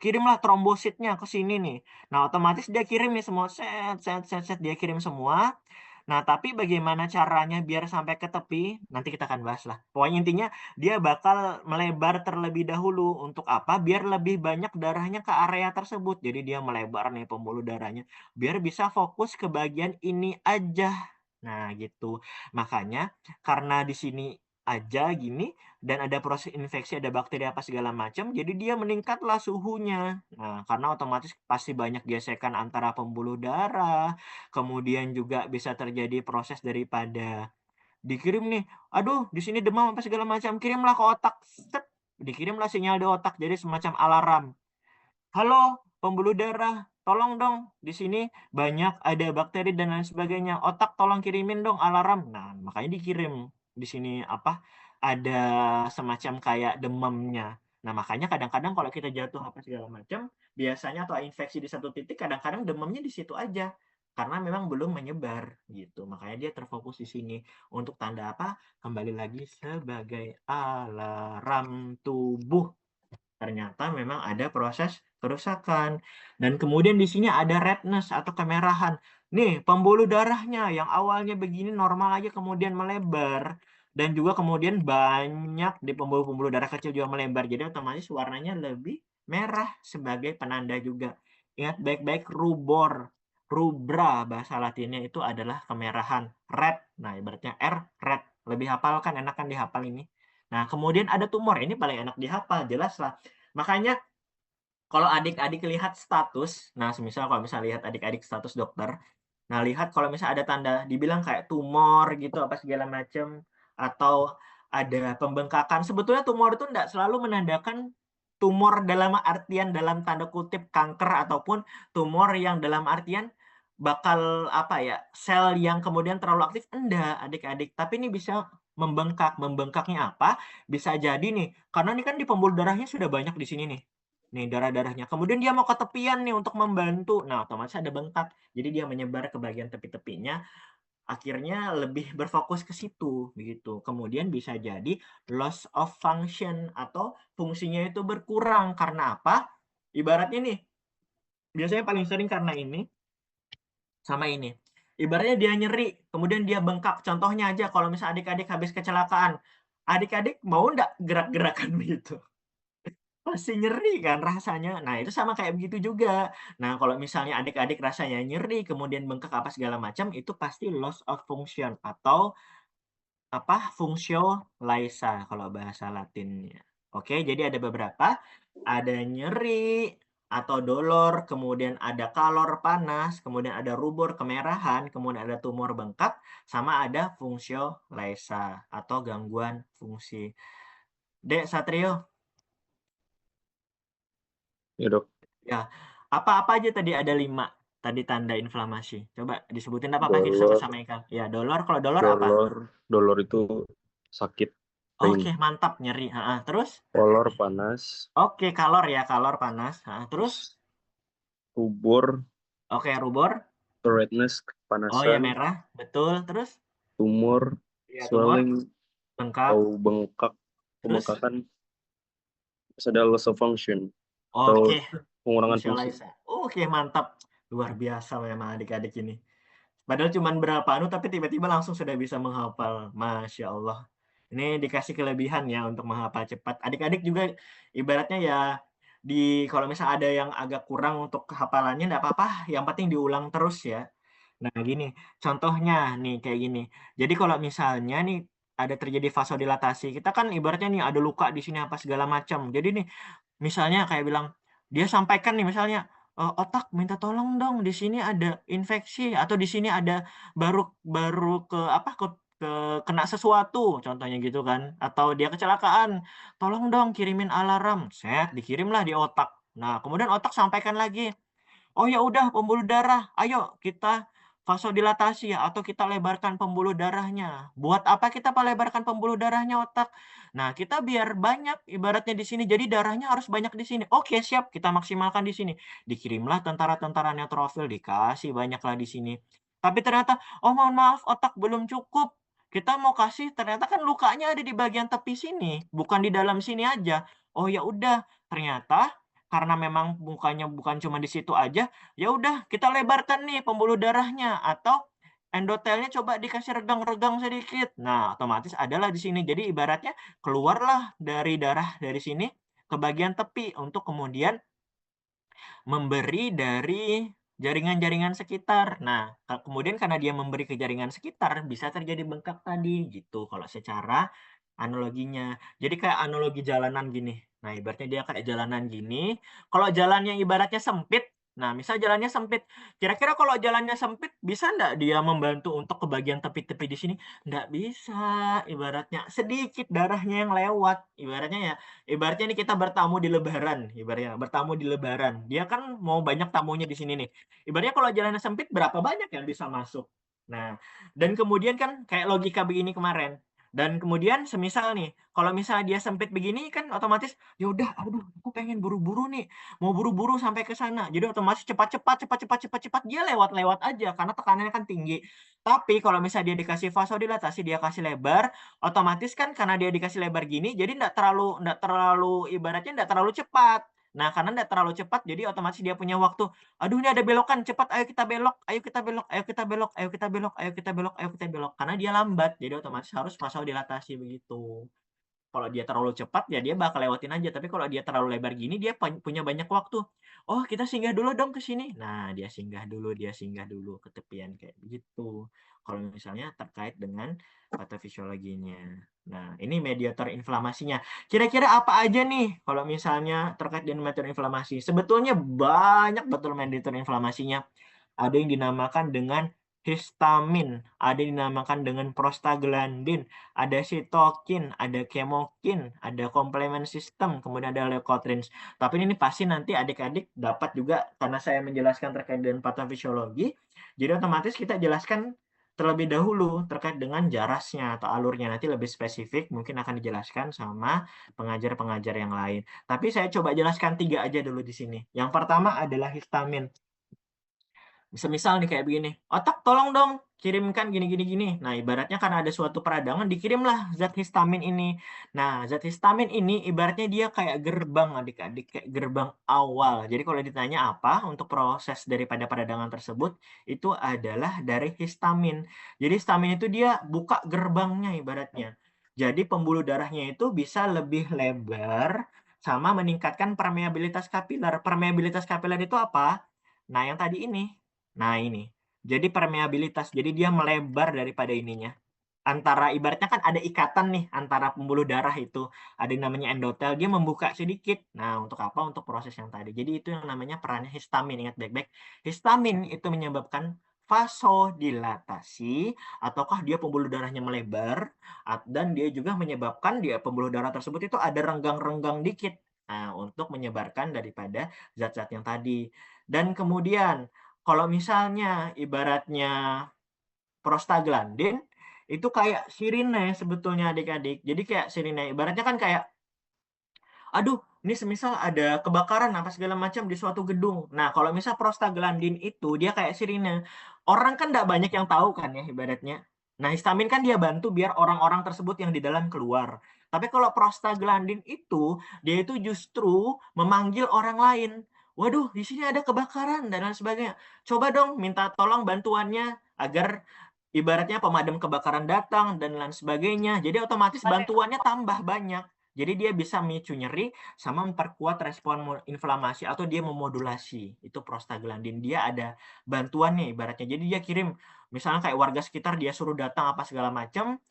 kirimlah trombositnya ke sini nih. Nah, otomatis dia kirim nih semua, set, dia kirim semua. Nah, tapi bagaimana caranya biar sampai ke tepi, nanti kita akan bahas lah. Pokoknya intinya dia bakal melebar terlebih dahulu. Untuk apa? Biar lebih banyak darahnya ke area tersebut. Jadi dia melebar nih pembuluh darahnya. Biar bisa fokus ke bagian ini aja. Nah, gitu. Makanya karena di sini aja gini dan ada proses infeksi, ada bakteri apa segala macam, jadi dia meningkatlah suhunya. Nah, karena otomatis pasti banyak gesekan antara pembuluh darah, kemudian juga bisa terjadi proses daripada dikirim nih, aduh di sini demam apa segala macam, kirimlah ke otak, set, dikirimlah sinyal di otak, jadi semacam alarm. Halo, pembuluh darah, tolong dong, di sini banyak ada bakteri dan lain sebagainya. Otak tolong kirimin dong alarm. Nah, makanya dikirim. Di sini apa? Ada semacam kayak demamnya. Nah, makanya kadang-kadang kalau kita jatuh apa segala macam, biasanya atau infeksi di satu titik, kadang-kadang demamnya di situ aja. Karena memang belum menyebar gitu. Makanya dia terfokus di sini. Untuk tanda apa? Kembali lagi sebagai alarm tubuh. Ternyata memang ada proses kerusakan. Dan kemudian di sini ada redness atau kemerahan. Nih, pembuluh darahnya yang awalnya begini normal aja kemudian melebar. Dan juga kemudian banyak di pembuluh-pembuluh darah kecil juga melebar. Jadi otomatis warnanya lebih merah sebagai penanda juga. Ingat baik-baik rubor. Rubra bahasa latinnya itu adalah kemerahan. Red. Nah, ibaratnya R, red. Lebih hafal kan, enak kan dihafal ini. Nah, kemudian ada tumor. Ini paling enak dihafal, jelas lah. Makanya kalau adik-adik lihat status, nah semisal kalau misalnya lihat adik-adik status dokter, nah lihat kalau misalnya ada tanda dibilang kayak tumor gitu apa segala macam atau ada pembengkakan, sebetulnya tumor itu tidak selalu menandakan tumor dalam artian dalam tanda kutip kanker ataupun tumor yang dalam artian bakal apa ya sel yang kemudian terlalu aktif, enggak adik-adik, tapi ini bisa membengkaknya apa bisa jadi nih karena ini kan di pembuluh darahnya sudah banyak di sini nih darah-darahnya. Kemudian dia mau ke tepian nih untuk membantu. Nah, otomatis ada bengkak. Jadi dia menyebar ke bagian tepi-tepinya. Akhirnya lebih berfokus ke situ begitu. Kemudian bisa jadi loss of function atau fungsinya itu berkurang karena apa? Ibaratnya nih, biasanya paling sering karena ini sama ini. Ibaratnya dia nyeri, kemudian dia bengkak. Contohnya aja kalau misalnya adik-adik habis kecelakaan, adik-adik mau nggak gerak-gerakan begitu? Pasti nyeri kan rasanya. Nah, itu sama kayak begitu juga. Nah, kalau misalnya adik-adik rasanya nyeri, kemudian bengkak apa segala macam, itu pasti loss of function atau apa? Fungsio laisa kalau bahasa Latinnya. Oke, jadi ada beberapa. Ada nyeri atau dolor, kemudian ada kalor panas, kemudian ada rubor kemerahan, kemudian ada tumor bengkak, sama ada fungsio laisa atau gangguan fungsi. Dek Satrio, Ya dok, ya, apa-apa aja tadi ada 5 tadi tanda inflamasi. Coba disebutin apa-apa kita dolor, sama-sama Ika. Ya, dolor. Kalau dolor apa? dolor itu sakit, Oke, pain. mantap, nyeri. Terus? Kolor panas, Oke, kalor ya, kalor panas. Terus? rubor, Oke, rubor. redness, Oh ya, kepanasan, merah. Betul. Terus? tumor, Ya, tumor, swelling bengkak. atau bengkak, Terus? pembengkakan, terus ada loss of function atau Oke, pengurangan fungsi. fungsionalisa. Oke, mantap. Luar biasa memang adik-adik ini. Padahal cuma berapa anu tapi tiba-tiba langsung sudah bisa menghafal. Masya Allah. Ini dikasih kelebihan ya untuk menghafal cepat. Adik-adik juga ibaratnya ya kalau misal ada yang agak kurang untuk kehafalannya enggak apa-apa, yang penting diulang terus ya. Nah, gini, contohnya nih kayak gini. Jadi kalau misalnya nih ada terjadi vasodilatasi, kita kan ibaratnya nih ada luka di sini apa segala macam. Jadi nih misalnya kayak bilang, dia sampaikan nih misalnya, "Otak minta tolong dong di sini ada infeksi," atau di sini ada baru baru ke apa, ke kena sesuatu, contohnya gitu kan, atau dia kecelakaan, tolong dong kirimin alarm, set, dikirimlah di otak. Nah, kemudian otak sampaikan lagi, oh ya udah pembuluh darah, ayo kita vasodilatasi ya, atau kita lebarkan pembuluh darahnya. Buat apa kita lebarkan pembuluh darahnya otak? Nah, kita biar banyak ibaratnya di sini, jadi darahnya harus banyak di sini. Oke, siap, kita maksimalkan di sini. Dikirimlah tentara-tentara neutrofil, dikasih banyaklah di sini. Tapi ternyata, oh mohon maaf, otak belum cukup. Kita mau kasih, ternyata kan lukanya ada di bagian tepi sini, bukan di dalam sini aja. Oh ya udah, ternyata karena memang mukanya bukan cuma di situ aja, ya udah kita lebarkan nih pembuluh darahnya atau endotelnya coba dikasih regang-regang sedikit. Nah, otomatis adalah di sini. Jadi ibaratnya keluarlah dari darah dari sini ke bagian tepi untuk kemudian memberi dari jaringan-jaringan sekitar. Nah, kemudian karena dia memberi ke jaringan sekitar, bisa terjadi bengkak tadi, gitu kalau secara analoginya. Jadi kayak analogi jalanan gini. Nah, ibaratnya dia kayak jalanan gini, kalau jalannya ibaratnya sempit, nah misal jalannya sempit, kira-kira kalau jalannya sempit, bisa nggak dia membantu untuk ke bagian tepi-tepi di sini? Nggak bisa, ibaratnya sedikit darahnya yang lewat, ibaratnya nih kita bertamu di lebaran, ibaratnya bertamu di lebaran. Dia kan mau banyak tamunya di sini nih. Ibaratnya kalau jalannya sempit berapa banyak yang bisa masuk. Nah, dan kemudian kan kayak logika begini kemarin. Dan kemudian semisal nih, kalau misalnya dia sempit begini kan otomatis ya udah aduh aku pengen buru-buru nih, mau buru-buru sampai ke sana. Jadi otomatis cepat-cepat dia lewat-lewat aja karena tekanannya kan tinggi. Tapi kalau misalnya dia dikasih vasodilatasi, dia kasih lebar, otomatis kan karena dia dikasih lebar gini, jadi ibaratnya nggak terlalu cepat. Nah, karena nggak terlalu cepat, jadi otomatis dia punya waktu. Aduh, ini ada belokan, cepat, ayo kita belok, ayo kita belok, ayo kita belok, ayo kita belok, ayo kita belok, ayo kita belok. Karena dia lambat, jadi otomatis harus vasodilatasi begitu. Kalau dia terlalu cepat, ya dia bakal lewatin aja. Tapi kalau dia terlalu lebar gini, dia punya banyak waktu. Oh, kita singgah dulu dong ke sini. Nah, dia singgah dulu ke tepian kayak begitu. Kalau misalnya terkait dengan patofisiologinya. Nah, ini mediator inflamasinya. Kira-kira apa aja nih kalau misalnya terkait dengan mediator inflamasi? Sebetulnya banyak betul mediator inflamasinya. Ada yang dinamakan dengan histamin, ada yang dinamakan dengan prostaglandin, ada sitokin, ada kemokin, ada komplement sistem, kemudian ada leukotrienes. Tapi ini pasti nanti adik-adik dapat juga karena saya menjelaskan terkait dengan patofisiologi. Jadi otomatis kita jelaskan terlebih dahulu terkait dengan jarasnya atau alurnya. Nanti lebih spesifik mungkin akan dijelaskan sama pengajar-pengajar yang lain. Tapi saya coba jelaskan 3 aja dulu di sini. Yang pertama adalah histamin. Semisal nih kayak begini, otak tolong dong kirimkan gini. Nah, ibaratnya karena ada suatu peradangan, dikirimlah zat histamin ini. Nah, zat histamin ini ibaratnya dia kayak gerbang adik-adik, kayak gerbang awal. Jadi kalau ditanya apa untuk proses daripada peradangan tersebut, itu adalah dari histamin. Jadi histamin itu dia buka gerbangnya ibaratnya. Jadi pembuluh darahnya itu bisa lebih lebar sama meningkatkan permeabilitas kapiler. Permeabilitas kapiler itu apa? Nah, yang tadi ini. Nah, ini. Jadi permeabilitas. Jadi dia melebar daripada ininya. Antara ibaratnya kan ada ikatan nih antara pembuluh darah itu. Ada yang namanya endotel, dia membuka sedikit. Nah, untuk apa? Untuk proses yang tadi. Jadi itu yang namanya perannya histamin. Ingat baik-baik. Histamin itu menyebabkan vasodilatasi ataukah dia pembuluh darahnya melebar dan dia juga menyebabkan dia pembuluh darah tersebut itu ada renggang-renggang dikit. Nah, untuk menyebarkan daripada zat-zat yang tadi. Dan kemudian kalau misalnya ibaratnya prostaglandin itu kayak sirine sebetulnya adik-adik. Jadi kayak sirine ibaratnya kan kayak aduh, ini semisal ada kebakaran apa segala macam di suatu gedung. Nah, kalau misal prostaglandin itu dia kayak sirine. Orang kan nggak banyak yang tahu kan ya ibaratnya. Nah, histamin kan dia bantu biar orang-orang tersebut yang di dalam keluar. Tapi kalau prostaglandin itu dia itu justru memanggil orang lain. Waduh, di sini ada kebakaran dan lain sebagainya. Coba dong minta tolong bantuannya agar ibaratnya pemadam kebakaran datang dan lain sebagainya. Jadi otomatis bantuannya tambah banyak. Jadi dia bisa memicu nyeri sama memperkuat respon inflamasi atau dia memodulasi. Itu prostaglandin. Dia ada bantuannya ibaratnya. Jadi dia kirim misalnya kayak warga sekitar dia suruh datang apa segala macam.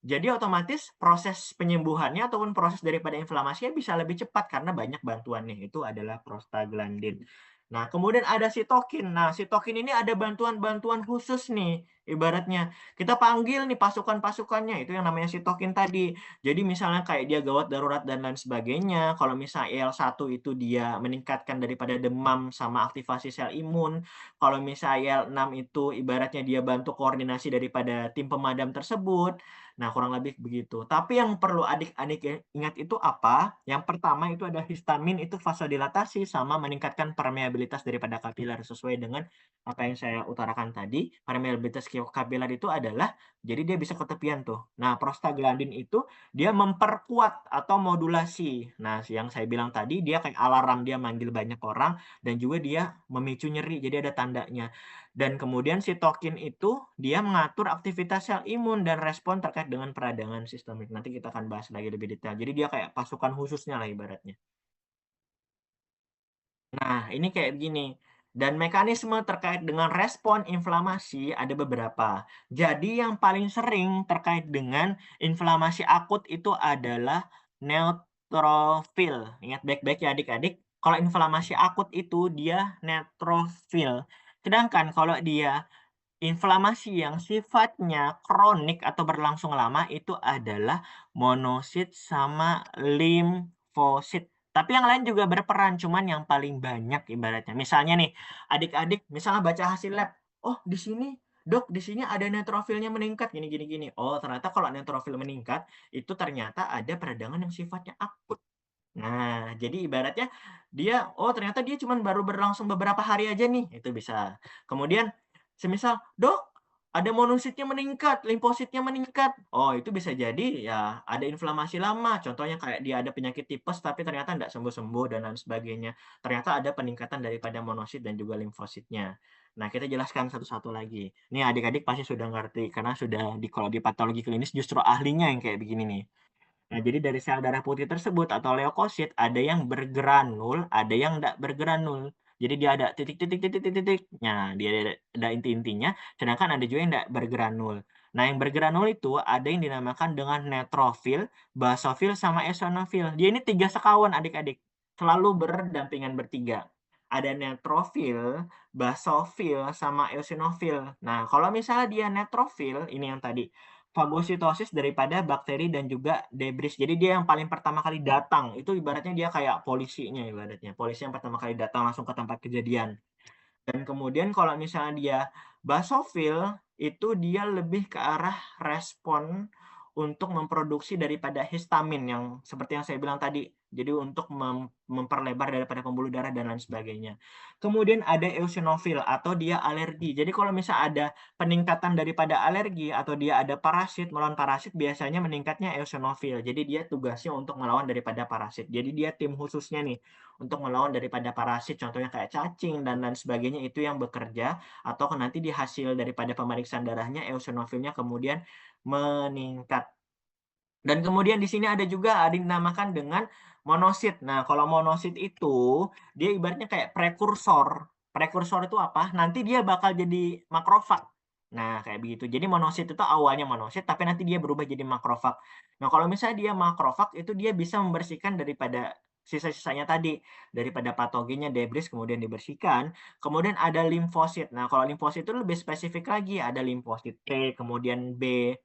Jadi otomatis proses penyembuhannya ataupun proses daripada inflamasinya bisa lebih cepat karena banyak bantuannya. Itu adalah prostaglandin. Nah, kemudian ada sitokin. Nah, sitokin ini ada bantuan-bantuan khusus nih. ibaratnya. Kita panggil nih pasukan-pasukannya, itu yang namanya sitokin tadi. Jadi misalnya kayak dia gawat darurat dan lain sebagainya, kalau misalnya IL-1 itu dia meningkatkan daripada demam sama aktivasi sel imun, kalau misalnya IL-6 itu ibaratnya dia bantu koordinasi daripada tim pemadam tersebut. Nah, kurang lebih begitu. Tapi yang perlu adik-adik ingat itu apa? Yang pertama itu ada histamin, itu vasodilatasi sama meningkatkan permeabilitas daripada kapiler sesuai dengan apa yang saya utarakan tadi. Permeabilitas kapiler itu adalah jadi dia bisa ketepian tuh. Nah, prostaglandin itu dia memperkuat atau modulasi. Nah, yang saya bilang tadi dia kayak alarm, dia manggil banyak orang dan juga dia memicu nyeri. Jadi ada tandanya. Dan kemudian sitokin itu dia mengatur aktivitas sel imun dan respon terkait dengan peradangan sistemik. Nanti kita akan bahas lagi lebih detail. Jadi dia kayak pasukan khususnya lah ibaratnya. Nah, ini kayak begini. Dan mekanisme terkait dengan respon inflamasi ada beberapa. Jadi yang paling sering terkait dengan inflamasi akut itu adalah neutrofil. Ingat baik-baik ya adik-adik. Kalau inflamasi akut itu dia neutrofil. Sedangkan kalau dia inflamasi yang sifatnya kronik atau berlangsung lama itu adalah monosit sama limfosit. Tapi yang lain juga berperan, cuman yang paling banyak ibaratnya. Misalnya nih, adik-adik misalnya baca hasil lab, oh di sini dok, di sini ada neutrofilnya meningkat gini gini gini. Oh, ternyata kalau neutrofil meningkat itu ternyata ada peradangan yang sifatnya akut. Nah, jadi ibaratnya dia, oh ternyata dia cuma baru berlangsung beberapa hari aja nih, itu bisa. Kemudian, semisal, dok, ada monositnya meningkat, limfositnya meningkat. Oh, itu bisa jadi ya ada inflamasi lama. Contohnya kayak dia ada penyakit tipes tapi ternyata tidak sembuh-sembuh dan lain sebagainya. Ternyata ada peningkatan daripada monosit dan juga limfositnya. Nah, kita jelaskan satu-satu lagi. Ini adik-adik pasti sudah ngerti karena sudah kalau di patologi klinis justru ahlinya yang kayak begini nih. Nah, jadi dari sel darah putih tersebut atau leukosit ada yang bergranul, ada yang tidak bergranul. Jadi dia ada titik-titik. Nah, dia ada inti-intinya, sedangkan ada juga yang tidak bergranul. Nah, yang bergranul itu ada yang dinamakan dengan neutrofil, basofil, sama eosinofil. Dia ini 3 sekawan adik-adik, selalu berdampingan bertiga. Ada neutrofil, basofil, sama eosinofil. Nah, kalau misalnya dia neutrofil, ini yang tadi, fagositosis daripada bakteri dan juga debris. Jadi dia yang paling pertama kali datang. Itu ibaratnya dia kayak polisinya ibaratnya. Polisi yang pertama kali datang langsung ke tempat kejadian. Dan kemudian kalau misalnya dia basofil, itu dia lebih ke arah respon untuk memproduksi daripada histamin yang seperti yang saya bilang tadi. Jadi untuk memperlebar daripada pembuluh darah dan lain sebagainya. Kemudian ada eosinofil atau dia alergi. Jadi kalau misalnya ada peningkatan daripada alergi atau dia ada parasit, melawan parasit biasanya meningkatnya eosinofil. Jadi dia tugasnya untuk melawan daripada parasit. Jadi dia tim khususnya nih untuk melawan daripada parasit, contohnya kayak cacing dan lain sebagainya itu yang bekerja, atau nanti di hasil daripada pemeriksaan darahnya eosinofilnya kemudian meningkat. Dan kemudian di sini ada juga ada yang dinamakan dengan monosit. Nah, kalau monosit itu dia ibaratnya kayak prekursor. Prekursor itu apa? Nanti dia bakal jadi makrofag. Nah, kayak begitu. Jadi monosit itu awalnya monosit tapi nanti dia berubah jadi makrofag. Nah, kalau misalnya dia makrofag itu dia bisa membersihkan daripada sisa-sisanya tadi, daripada patogennya debris kemudian dibersihkan. Kemudian ada limfosit. Nah, kalau limfosit itu lebih spesifik lagi, ada limfosit T, kemudian B.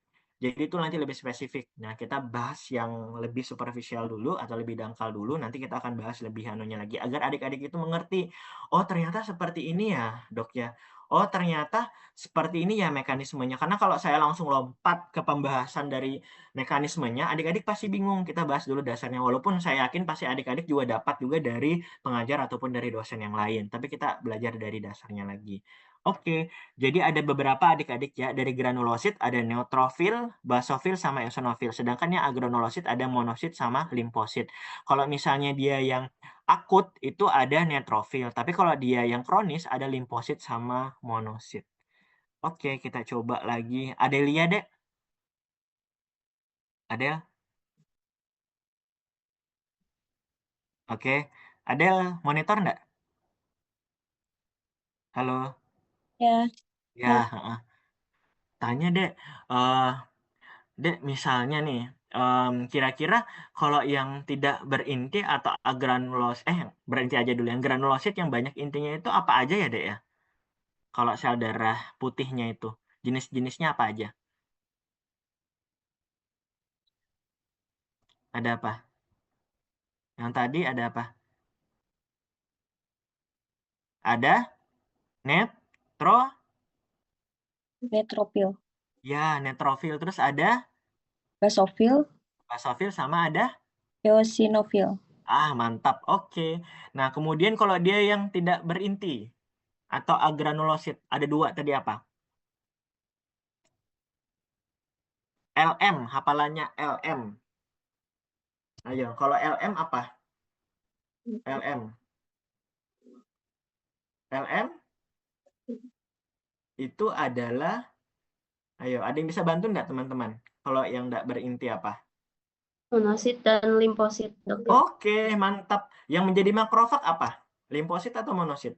Jadi itu nanti lebih spesifik. Nah, kita bahas yang lebih superficial dulu atau lebih dangkal dulu. Nanti kita akan bahas lebih anunya lagi agar adik-adik itu mengerti. Oh, ternyata seperti ini ya, Dok ya. Oh, ternyata seperti ini ya mekanismenya. Karena kalau saya langsung lompat ke pembahasan dari mekanismenya, adik-adik pasti bingung. Kita bahas dulu dasarnya. Walaupun saya yakin pasti adik-adik juga dapat juga dari pengajar ataupun dari dosen yang lain. Tapi kita belajar dari dasarnya lagi. Oke. Jadi ada beberapa adik-adik ya, dari granulosit ada neutrofil, basofil, sama eosinofil. Sedangkan yang agranulosit ada monosit sama limfosit. Kalau misalnya dia yang akut itu ada neutrofil, tapi kalau dia yang kronis ada limfosit sama monosit. Oke, kita coba lagi. Adelia, Dek. Adel? Oke. Adel, monitor enggak? Halo? Ya, Ya, heeh. Tanya, Dek. Dek, misalnya nih, kira-kira kalau yang tidak berinti atau berinti aja dulu. Yang granulosit yang banyak intinya itu apa aja ya, Dek ya? Kalau sel darah putihnya itu. Jenis-jenisnya apa aja? Ada apa? Yang tadi ada apa? Ada Netrofil, ya, neutrofil. Terus ada basofil, basofil sama ada? eosinofil. Mantap. Oke. Nah, kemudian kalau dia yang tidak berinti atau agranulosit, ada 2 tadi apa? LM, hafalannya LM. Ayo, kalau LM apa? LM. LM itu adalah, ayo, ada yang bisa bantu nggak teman-teman? Kalau yang nggak berinti apa? Monosit dan limfosit, dokter. Oke, mantap. Yang menjadi makrofag apa? Limfosit atau monosit?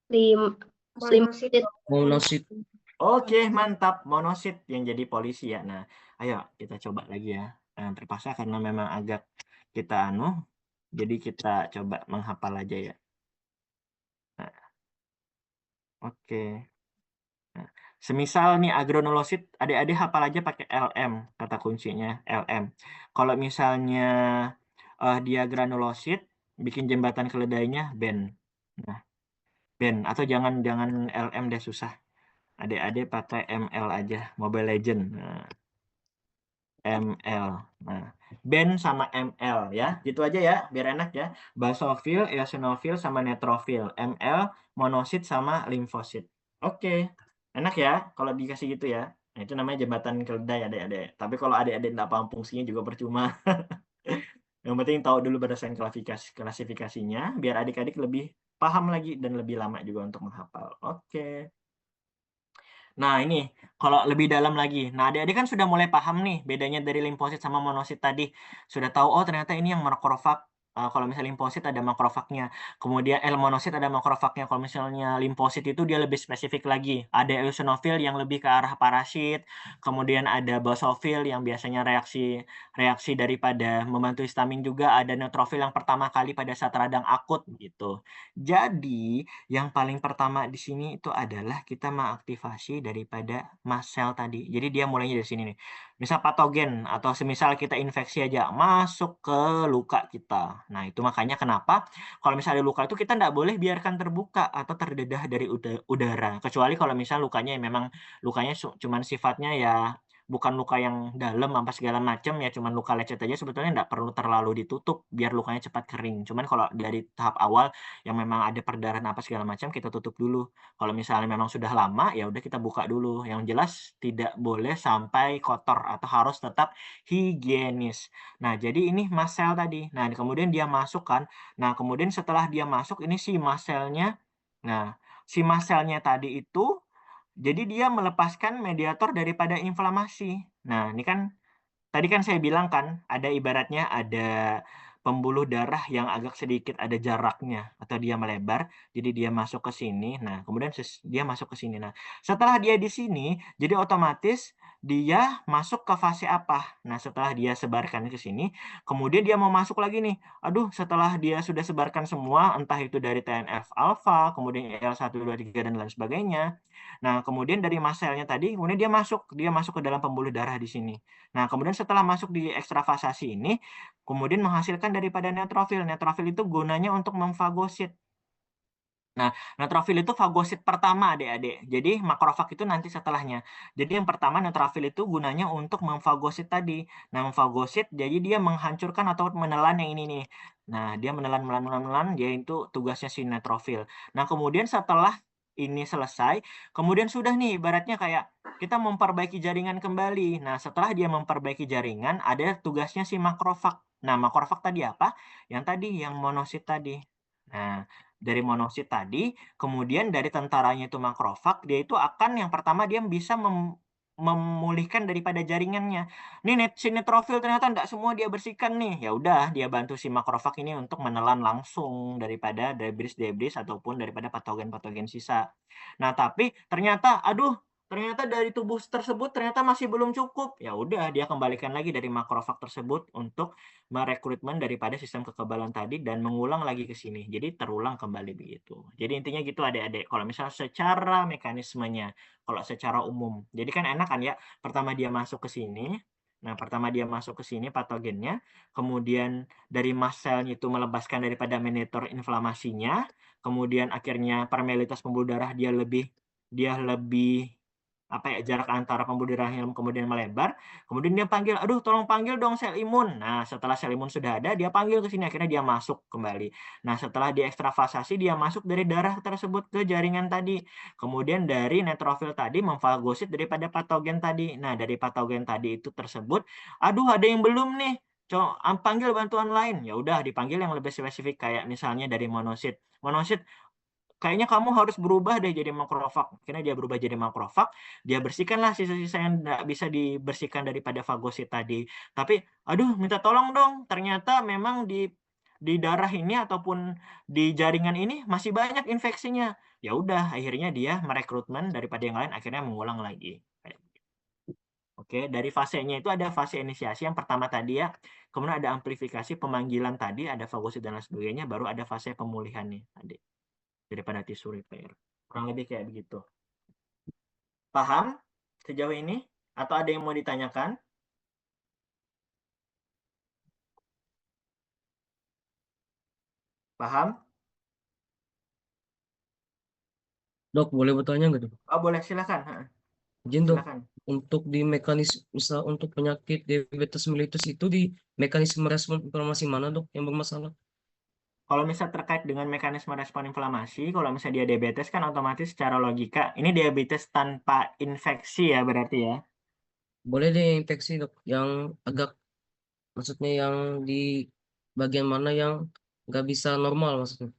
Limfosit. Monosit. Oke, mantap. Monosit yang jadi polisi ya. Nah, ayo kita coba lagi ya. Terpaksa karena memang agak kita jadi kita coba menghafal aja ya. Nah, oke. Nah, semisal nih agranulosit, adik-adik hafal aja pakai LM, kata kuncinya LM. Kalau misalnya dia granulosit, bikin jembatan keledainya band. Nah, band atau jangan LM deh, susah. Adik-adik pakai ML aja, Mobile Legend. Nah, ML. Nah, band sama ML ya. Gitu aja ya, biar enak ya. Basofil, eosinofil sama neutrofil. ML, monosit sama limfosit. Oke. Enak ya kalau dikasih gitu ya. Nah, itu namanya jembatan keledai adik-adik. Tapi kalau adik-adik nggak paham fungsinya juga percuma. Yang penting tahu dulu berdasarkan klasifikasinya, biar adik-adik lebih paham lagi dan lebih lama juga untuk menghafal. Oke. Nah, ini kalau lebih dalam lagi. Nah, adik-adik kan sudah mulai paham nih bedanya dari limfosit sama monosit tadi. Sudah tahu, oh ternyata ini yang makrofag. Kalau misalnya limfosit ada makrofagnya. Kemudian monosit ada makrofagnya. Kalau misalnya limfosit itu dia lebih spesifik lagi. Ada eosinofil yang lebih ke arah parasit. Kemudian ada basofil yang biasanya reaksi daripada membantu histamin juga. Ada neutrofil yang pertama kali pada saat radang akut gitu. Jadi, yang paling pertama di sini itu adalah kita mengaktifasi daripada mast cell tadi. Jadi dia mulainya dari sini nih. Misal patogen atau semisal kita infeksi aja masuk ke luka kita. Nah, itu makanya kenapa kalau misalnya ada luka itu kita nggak boleh biarkan terbuka atau terdedah dari udara. Kecuali kalau misal lukanya memang lukanya cuman sifatnya ya bukan luka yang dalam apa segala macam ya cuman luka lecet aja sebetulnya nggak perlu terlalu ditutup biar lukanya cepat kering. Cuman kalau dari tahap awal yang memang ada perdarahan apa segala macam kita tutup dulu. Kalau misalnya memang sudah lama ya udah kita buka dulu. Yang jelas tidak boleh sampai kotor atau harus tetap higienis. Nah, jadi ini mast cell tadi. Nah, kemudian dia masuk kan. Nah, kemudian setelah dia masuk ini si mast cell-nya. Nah, si mast cell-nya tadi itu jadi dia melepaskan mediator daripada inflamasi. Nah, ini kan tadi kan saya bilang kan, ada ibaratnya ada pembuluh darah yang agak sedikit ada jaraknya atau dia melebar, jadi dia masuk ke sini. Nah, kemudian dia masuk ke sini. Nah, setelah dia di sini, jadi otomatis dia masuk ke fase apa? Nah, setelah dia sebarkan ke sini, kemudian dia mau masuk lagi nih. Aduh, setelah dia sudah sebarkan semua, entah itu dari TNF alpha, kemudian IL-1, 2, 3 dan lain sebagainya. Nah, kemudian dari mast cell-nya tadi, kemudian dia masuk ke dalam pembuluh darah di sini. Nah, kemudian setelah masuk di ekstravasasi ini, kemudian menghasilkan daripada neutrofil. Neutrofil itu gunanya untuk memfagosit. Nah, neutrofil itu fagosit pertama adik-adik. Jadi makrofag itu nanti setelahnya. Jadi yang pertama neutrofil itu gunanya untuk memfagosit tadi. Nah, memfagosit jadi dia menghancurkan atau menelan yang ini nih. Nah, dia menelan, dia itu tugasnya si neutrofil. Nah, kemudian setelah ini selesai, kemudian sudah nih ibaratnya kayak kita memperbaiki jaringan kembali. Nah, setelah dia memperbaiki jaringan, ada tugasnya si makrofag. Nah, makrofag tadi apa? Yang tadi, yang monosit tadi. Nah, dari monosit tadi, kemudian dari tentaranya itu makrofag, dia itu akan yang pertama dia bisa memulihkan daripada jaringannya. Nih si neutrofil ternyata tidak semua dia bersihkan nih. Ya udah, dia bantu si makrofag ini untuk menelan langsung daripada debris ataupun daripada patogen-patogen sisa. Nah, tapi ternyata aduh ternyata dari tubuh tersebut ternyata masih belum cukup. Ya udah, dia kembalikan lagi dari makrofag tersebut untuk merekrutmen daripada sistem kekebalan tadi dan mengulang lagi ke sini. Jadi terulang kembali begitu. Jadi intinya gitu adik-adik. Kalau misalnya secara mekanismenya, kalau secara umum. Jadi kan enak kan ya, pertama dia masuk ke sini. Nah, pertama dia masuk ke sini patogennya, kemudian dari mast cell-nya itu melepaskan daripada mediator inflamasinya, kemudian akhirnya permeabilitas pembuluh darah dia lebih jarak antara pembuluh darah yang kemudian melebar, kemudian dia panggil, aduh tolong panggil dong sel imun. Nah, setelah sel imun sudah ada, dia panggil ke sini, akhirnya dia masuk kembali. Nah, setelah diekstravasasi, dia masuk dari darah tersebut ke jaringan tadi. Kemudian dari neutrofil tadi memfagosit daripada patogen tadi. Nah, dari patogen tadi itu tersebut, aduh ada yang belum nih, panggil bantuan lain. Ya udah dipanggil yang lebih spesifik kayak misalnya dari monosit. Monosit, kayaknya kamu harus berubah deh jadi makrofag. Akhirnya dia berubah jadi makrofag, dia bersihkanlah sisa-sisa yang nggak bisa dibersihkan daripada fagosit tadi. Tapi, aduh minta tolong dong, ternyata memang di darah ini ataupun di jaringan ini masih banyak infeksinya. Ya udah, akhirnya dia merekrutmen daripada yang lain, akhirnya mengulang lagi. Oke, dari fasenya itu ada fase inisiasi yang pertama tadi ya, kemudian ada amplifikasi pemanggilan tadi, ada fagosit dan lain sebagainya, baru ada fase pemulihan nih tadi daripada tisu repair. Kurang lebih kayak begitu. Paham sejauh ini? Atau ada yang mau ditanyakan? Paham? Dok, boleh bertanya nggak, Dok? Oh, boleh, silakan. Izin, Dok. Silakan. Untuk di mekanisme, misal untuk penyakit diabetes mellitus itu di mekanisme respon inflamasi mana, Dok, yang bermasalah? Kalau misal terkait dengan mekanisme respon inflamasi, kalau misalnya dia diabetes kan otomatis secara logika, ini diabetes tanpa infeksi ya berarti ya? Boleh deh infeksi, Dok, yang agak, maksudnya yang di bagian mana yang nggak bisa normal maksudnya.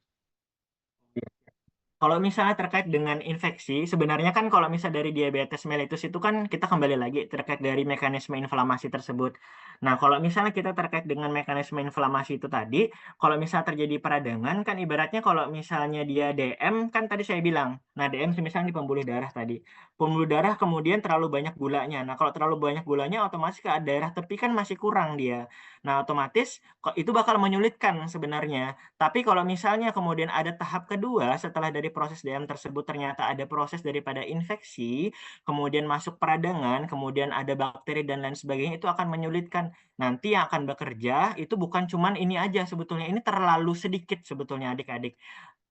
Kalau misalnya terkait dengan infeksi, sebenarnya kan kalau misalnya dari diabetes mellitus itu kan kita kembali lagi terkait dari mekanisme inflamasi tersebut. Nah, kalau misalnya kita terkait dengan mekanisme inflamasi itu tadi, kalau misalnya terjadi peradangan kan ibaratnya kalau misalnya dia DM kan tadi saya bilang. Nah, DM misalnya di pembuluh darah tadi. Pembuluh darah kemudian terlalu banyak gulanya. Nah, kalau terlalu banyak gulanya otomatis ke daerah tepi kan masih kurang dia. Nah, otomatis itu bakal menyulitkan sebenarnya. Tapi kalau misalnya kemudian ada tahap kedua setelah dari proses DM tersebut ternyata ada proses daripada infeksi, kemudian masuk peradangan, kemudian ada bakteri dan lain sebagainya, itu akan menyulitkan. Nanti yang akan bekerja itu bukan cuman ini aja sebetulnya, ini terlalu sedikit sebetulnya adik-adik.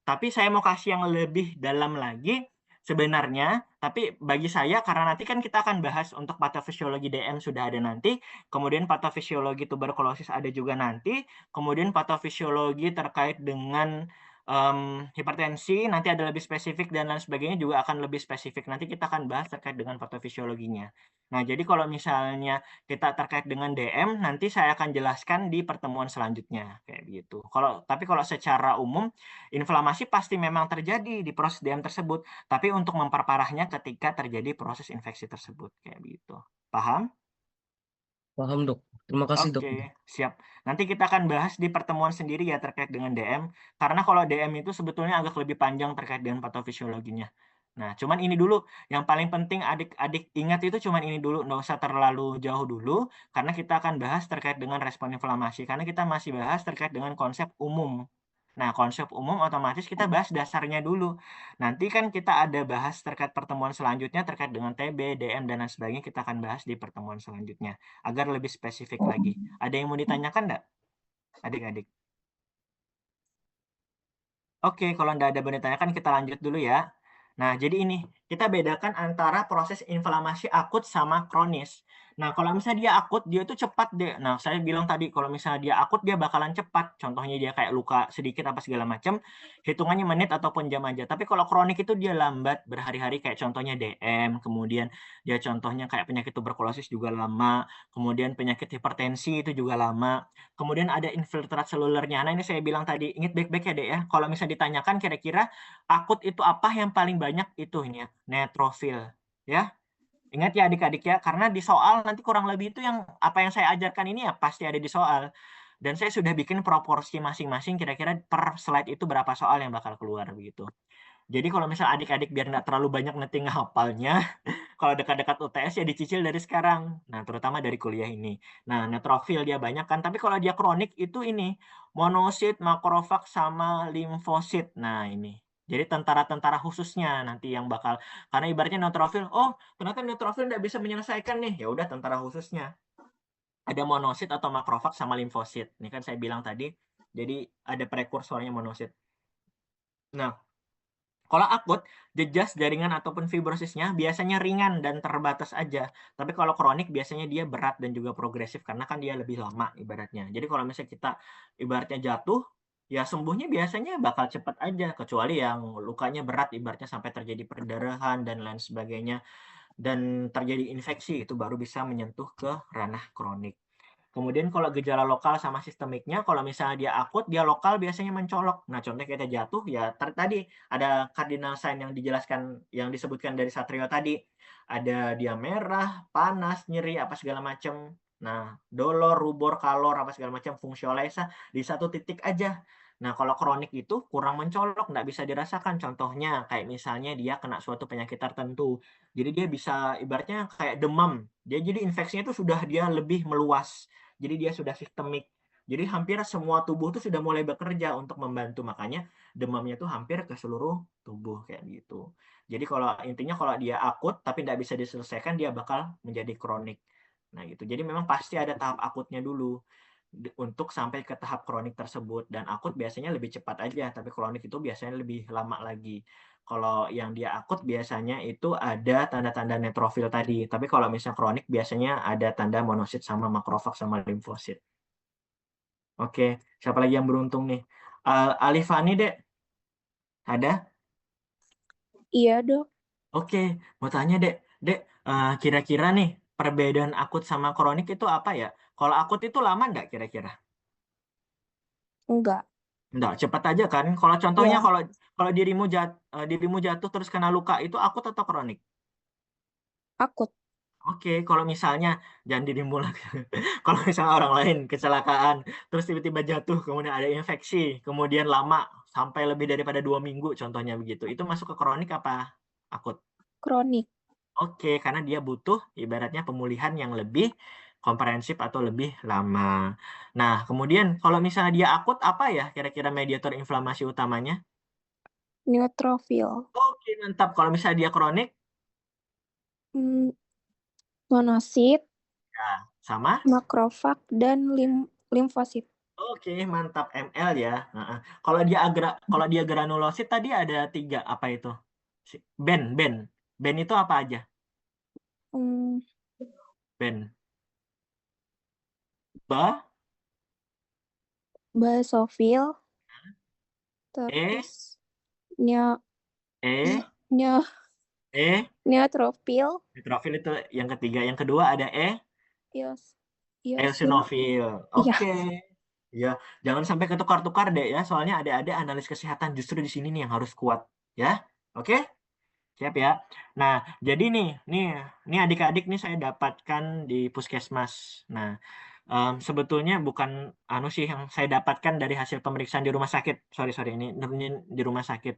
Tapi saya mau kasih yang lebih dalam lagi sebenarnya, tapi bagi saya karena nanti kan kita akan bahas untuk patofisiologi DM sudah ada nanti, kemudian patofisiologi tuberkulosis ada juga nanti, kemudian patofisiologi terkait dengan hipertensi nanti ada lebih spesifik dan lain sebagainya juga akan lebih spesifik. Nanti kita akan bahas terkait dengan patofisiologinya. Nah, jadi kalau misalnya kita terkait dengan DM, nanti saya akan jelaskan di pertemuan selanjutnya kayak gitu. Tapi kalau secara umum inflamasi pasti memang terjadi di proses DM tersebut, tapi untuk memperparahnya ketika terjadi proses infeksi tersebut kayak gitu. Paham? Paham, Dok. Terima kasih, Dok. Oke, siap. Nanti kita akan bahas di pertemuan sendiri ya terkait dengan DM. Karena kalau DM itu sebetulnya agak lebih panjang terkait dengan patofisiologinya. Nah, cuman ini dulu. Yang paling penting adik-adik ingat itu cuman ini dulu. Nggak usah terlalu jauh dulu. Karena kita akan bahas terkait dengan respon inflamasi. Karena kita masih bahas terkait dengan konsep umum. Nah, konsep umum otomatis kita bahas dasarnya dulu. Nanti kan kita ada bahas terkait pertemuan selanjutnya terkait dengan TB, DM, dan lain sebagainya. Kita akan bahas di pertemuan selanjutnya agar lebih spesifik lagi. Ada yang mau ditanyakan enggak, adik-adik? Oke, kalau enggak ada yang mau ditanyakan, kita lanjut dulu ya. Nah, jadi ini, kita bedakan antara proses inflamasi akut sama kronis. Nah, kalau misalnya dia akut, dia itu cepat deh. Nah, saya bilang tadi, kalau misalnya dia akut, dia bakalan cepat. Contohnya dia kayak luka sedikit apa segala macam, hitungannya menit ataupun jam aja. Tapi kalau kronik itu dia lambat, berhari-hari kayak contohnya DM, kemudian dia contohnya kayak penyakit tuberkulosis juga lama, kemudian penyakit hipertensi itu juga lama, kemudian ada infiltrat selulernya. Nah, ini saya bilang tadi, ingat baik-baik ya, Dek ya. Kalau misalnya ditanyakan kira-kira akut itu apa yang paling banyak itu ini ya, neutrofil ya. Ingat ya adik-adik ya, karena di soal nanti kurang lebih itu yang apa yang saya ajarkan ini ya pasti ada di soal. Dan saya sudah bikin proporsi masing-masing kira-kira per slide itu berapa soal yang bakal keluar begitu. Jadi kalau misalnya adik-adik biar nggak terlalu banyak nanti ngehafalnya, kalau dekat-dekat UTS ya dicicil dari sekarang. Nah, terutama dari kuliah ini. Nah, neutrofil dia banyak kan, tapi kalau dia kronik itu ini monosit, makrofag sama limfosit. Nah, ini. Jadi tentara-tentara khususnya nanti yang bakal, karena ibaratnya neutrofil, oh ternyata neutrofil nggak bisa menyelesaikan nih, ya udah tentara khususnya. Ada monosit atau makrofag sama limfosit. Ini kan saya bilang tadi, jadi ada prekursornya monosit. Nah, kalau akut, jejas jaringan ataupun fibrosisnya biasanya ringan dan terbatas aja. Tapi kalau kronik biasanya dia berat dan juga progresif karena kan dia lebih lama ibaratnya. Jadi kalau misalnya kita ibaratnya jatuh, ya sembuhnya biasanya bakal cepat aja. Kecuali yang lukanya berat ibaratnya sampai terjadi perdarahan dan lain sebagainya. Dan terjadi infeksi, itu baru bisa menyentuh ke ranah kronik. Kemudian kalau gejala lokal sama sistemiknya, kalau misalnya dia akut, dia lokal biasanya mencolok. Nah, contohnya kita jatuh, ya tadi ada cardinal sign yang dijelaskan, yang disebutkan dari Satrio tadi. Ada dia merah, panas, nyeri, apa segala macam. Nah, dolor, rubor, kalor, apa segala macam, fungsiolesa di satu titik aja. Nah, kalau kronik itu kurang mencolok, nggak bisa dirasakan. Contohnya, kayak misalnya dia kena suatu penyakit tertentu. Jadi dia bisa, ibaratnya kayak demam. Jadi infeksinya itu sudah dia lebih meluas. Jadi dia sudah sistemik. Jadi hampir semua tubuh itu sudah mulai bekerja untuk membantu. Makanya demamnya itu hampir ke seluruh tubuh kayak gitu. Jadi kalau intinya kalau dia akut tapi tidak bisa diselesaikan, dia bakal menjadi kronik. Nah gitu. Jadi memang pasti ada tahap akutnya dulu untuk sampai ke tahap kronik tersebut. Dan akut biasanya lebih cepat aja, tapi kronik itu biasanya lebih lama lagi. Kalau yang dia akut biasanya itu ada tanda-tanda neutrofil tadi. Tapi kalau misalnya kronik biasanya ada tanda monosit sama makrofag sama limfosit. Oke, siapa lagi yang beruntung nih? Alifani, Dek. Ada? Iya, Dok. Oke, mau tanya, Dek. Dek, kira-kira nih perbedaan akut sama kronik itu apa ya? Kalau akut itu lama nggak kira-kira? Enggak. Nggak, cepat aja kan? Kalau contohnya Ya. kalau dirimu jatuh terus kena luka itu akut atau kronik? Akut. Oke, kalau misalnya jangan dirimu lagi. Kalau misalnya orang lain kecelakaan, terus tiba-tiba jatuh, kemudian ada infeksi, kemudian lama sampai lebih daripada 2 minggu, contohnya begitu. Itu masuk ke kronik apa akut? Kronik. Oke, karena dia butuh ibaratnya pemulihan yang lebih komprehensif atau lebih lama. Nah, kemudian kalau misalnya dia akut, apa ya kira-kira mediator inflamasi utamanya? Neutrofil. Oke, mantap. Kalau misalnya dia kronik, Monosit, ya, sama? makrofag, dan limfosit. Oke, mantap ML ya. Heeh. Kalau dia granulosit tadi ada 3, apa itu? Ben itu apa aja? Hmm, Ben. basofil, E, terus neo, E, neo, E. neutrofil, Neutrofil itu yang ketiga. Yang kedua ada eosinofil. Iya. Oke. Ya, jangan sampai ketukar-tukar deh ya. Soalnya ada analis kesehatan justru di sini nih yang harus kuat. Ya, oke? Siap ya. Nah, jadi nih adik-adik nih saya dapatkan di puskesmas. Nah, sebetulnya bukan sih yang saya dapatkan dari hasil pemeriksaan di rumah sakit. Sorry, ini di rumah sakit.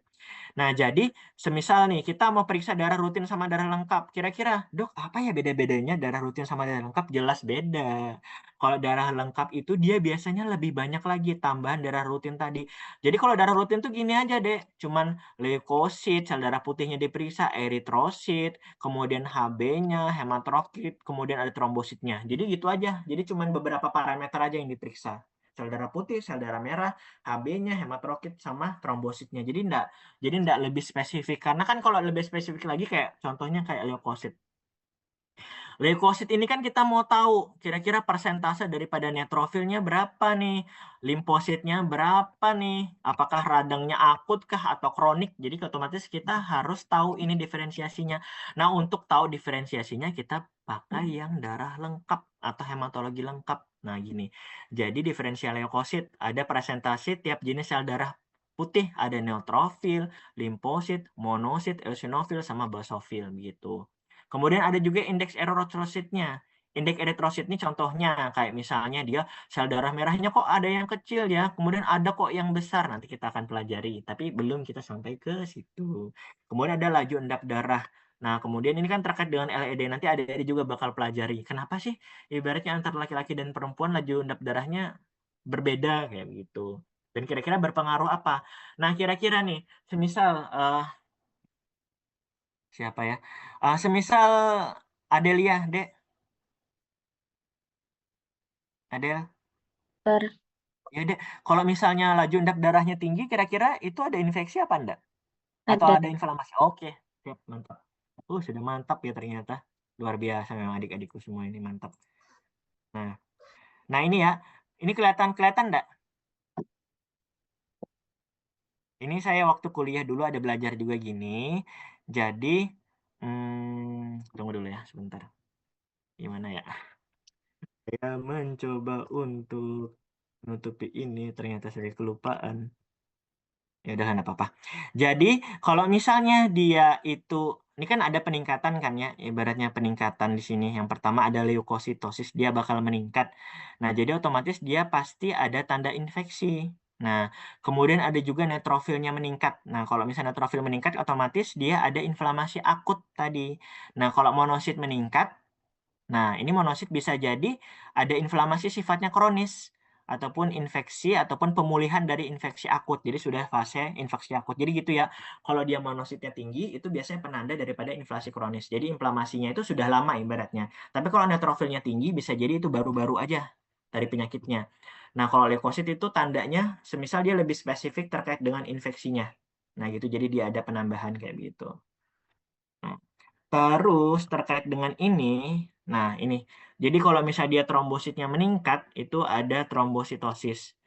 Nah, jadi semisal nih kita mau periksa darah rutin sama darah lengkap. Kira-kira, Dok, apa ya beda-bedanya darah rutin sama darah lengkap? Jelas beda. Kalau darah lengkap itu dia biasanya lebih banyak lagi tambahan darah rutin tadi. Jadi kalau darah rutin tuh gini aja deh, cuman leukosit, sel darah putihnya diperiksa, eritrosit, kemudian Hb-nya, hematrokrit, kemudian ada trombositnya. Jadi gitu aja. Jadi cuman beberapa parameter aja yang diperiksa. Sel darah putih, sel darah merah, Hb-nya, hematrokrit, sama trombositnya. Jadi enggak lebih spesifik. Karena kan kalau lebih spesifik lagi kayak contohnya kayak leukosit. Leukosit ini kan kita mau tahu kira-kira persentase daripada neutrofilnya berapa nih, limfositnya berapa nih, apakah radangnya akut kah atau kronik. Jadi otomatis kita harus tahu ini diferensiasinya. Nah, untuk tahu diferensiasinya kita pakai yang darah lengkap atau hematologi lengkap. Nah, gini. Jadi diferensial leukosit ada presentasi tiap jenis sel darah putih, ada neutrofil, limfosit, monosit, eosinofil, sama basofil gitu. Kemudian ada juga indeks eritrositnya. Indeks eritrosit ini contohnya kayak misalnya dia sel darah merahnya kok ada yang kecil ya, kemudian ada kok yang besar. Nanti kita akan pelajari, tapi belum kita sampai ke situ. Kemudian ada laju endap darah. Nah, kemudian ini kan terkait dengan LED. Nanti adik-adik juga bakal pelajari. Kenapa sih ibaratnya antara laki-laki dan perempuan laju endap darahnya berbeda kayak gitu. Dan kira-kira berpengaruh apa? Nah, kira-kira nih, semisal siapa ya? Semisal Adelia, Dek. Adel. Ya, Dek. Kalau misalnya laju endap darahnya tinggi, kira-kira itu ada infeksi apa enggak? Atau Ada. ada inflamasi? Oke, siap, mantap. Sudah mantap ya ternyata. Luar biasa memang adik-adikku semua ini mantap. Nah ini ya, ini kelihatan enggak? Ini saya waktu kuliah dulu ada belajar juga gini. Jadi, tunggu dulu ya sebentar. Gimana ya? Saya mencoba untuk menutupi ini, ternyata saya kelupaan. Ya udah nggak apa-apa. Jadi kalau misalnya dia itu ini kan ada peningkatan kan ya, ibaratnya peningkatan di sini. Yang pertama ada leukositosis, dia bakal meningkat. Nah, jadi otomatis dia pasti ada tanda infeksi. Nah, kemudian ada juga neutrofilnya meningkat. Nah, kalau misalnya neutrofil meningkat, otomatis dia ada inflamasi akut tadi. Nah, kalau monosit meningkat, nah ini monosit bisa jadi ada inflamasi sifatnya kronis ataupun infeksi ataupun pemulihan dari infeksi akut. Jadi sudah fase infeksi akut. Jadi gitu ya. Kalau dia monositnya tinggi itu biasanya penanda daripada inflasi kronis. Jadi inflamasinya itu sudah lama ibaratnya. Tapi kalau neutrofilnya tinggi bisa jadi itu baru-baru aja dari penyakitnya. Nah, kalau leukosit itu tandanya semisal dia lebih spesifik terkait dengan infeksinya. Nah, gitu. Jadi dia ada penambahan kayak gitu. Nah, terus terkait dengan ini, nah ini. Jadi kalau misalnya dia trombositnya meningkat, itu ada trombositosis.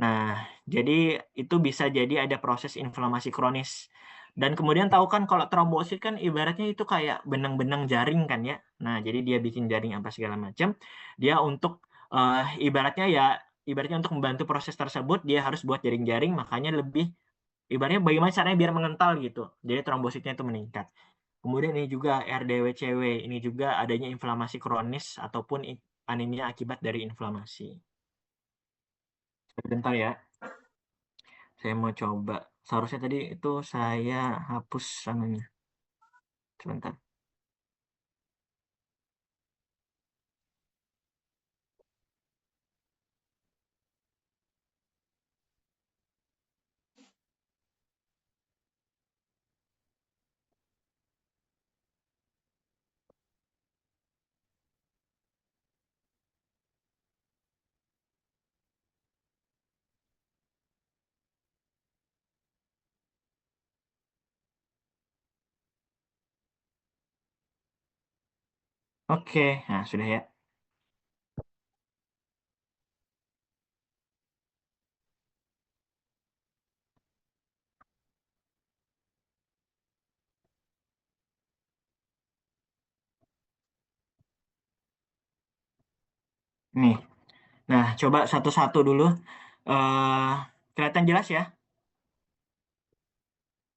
Nah, jadi itu bisa jadi ada proses inflamasi kronis. Dan kemudian tahu kan kalau trombosit kan ibaratnya itu kayak benang-benang jaring kan ya. Nah, jadi dia bikin jaring apa segala macam. Dia untuk ibaratnya untuk membantu proses tersebut dia harus buat jaring-jaring, makanya lebih ibaratnya bagaimana caranya biar mengental gitu. Jadi trombositnya itu meningkat. Kemudian ini juga RDWCW, ini juga adanya inflamasi kronis ataupun anemia akibat dari inflamasi. Sebentar ya, saya mau coba. Seharusnya tadi itu saya hapus anunya. Sebentar. Oke, nah sudah ya. Nih, nah coba satu-satu dulu. eh Kelihatan jelas ya?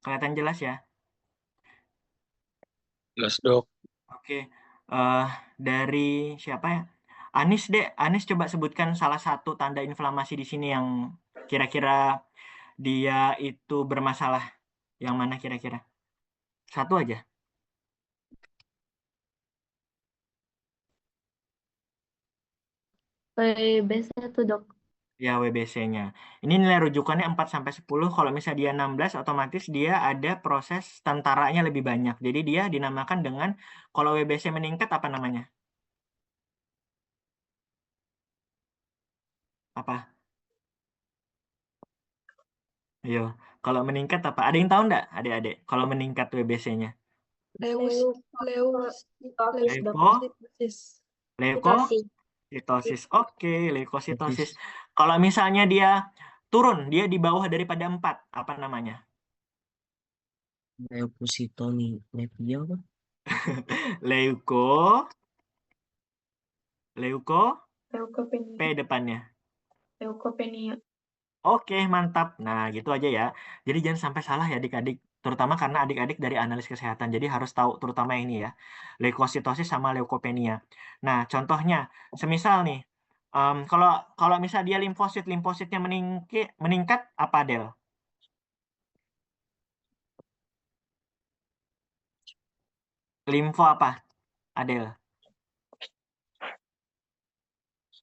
Kelihatan jelas ya? Jelas, Dok. Oke, eh dari siapa ya? Anis deh, Anis coba sebutkan salah satu tanda inflamasi di sini yang kira-kira dia itu bermasalah. Yang mana kira-kira? Satu aja. WB1 dok. Ya, WBC-nya. Ini nilai rujukannya 4-10. Kalau misalnya dia 16, otomatis dia ada proses tentaranya lebih banyak. Jadi dia dinamakan dengan, kalau WBC meningkat apa namanya? Apa? Ayo, kalau meningkat apa? Ada yang tahu nggak, adik-adik? Kalau meningkat WBC-nya? Leukositosis. Oke, leukositosis. Kalau misalnya dia turun, dia di bawah daripada 4, apa namanya? Leukositonemia apa? Leuko, P depannya. Leukopenia. Oke, mantap. Nah, gitu aja ya. Jadi jangan sampai salah ya adik-adik. Terutama karena adik-adik dari analis kesehatan. Jadi harus tahu terutama ini ya. Leukositosis sama leukopenia. Nah, contohnya, semisal nih, kalau kalau misal dia limfositnya meningkat, apa Del? Limfo apa? Adel.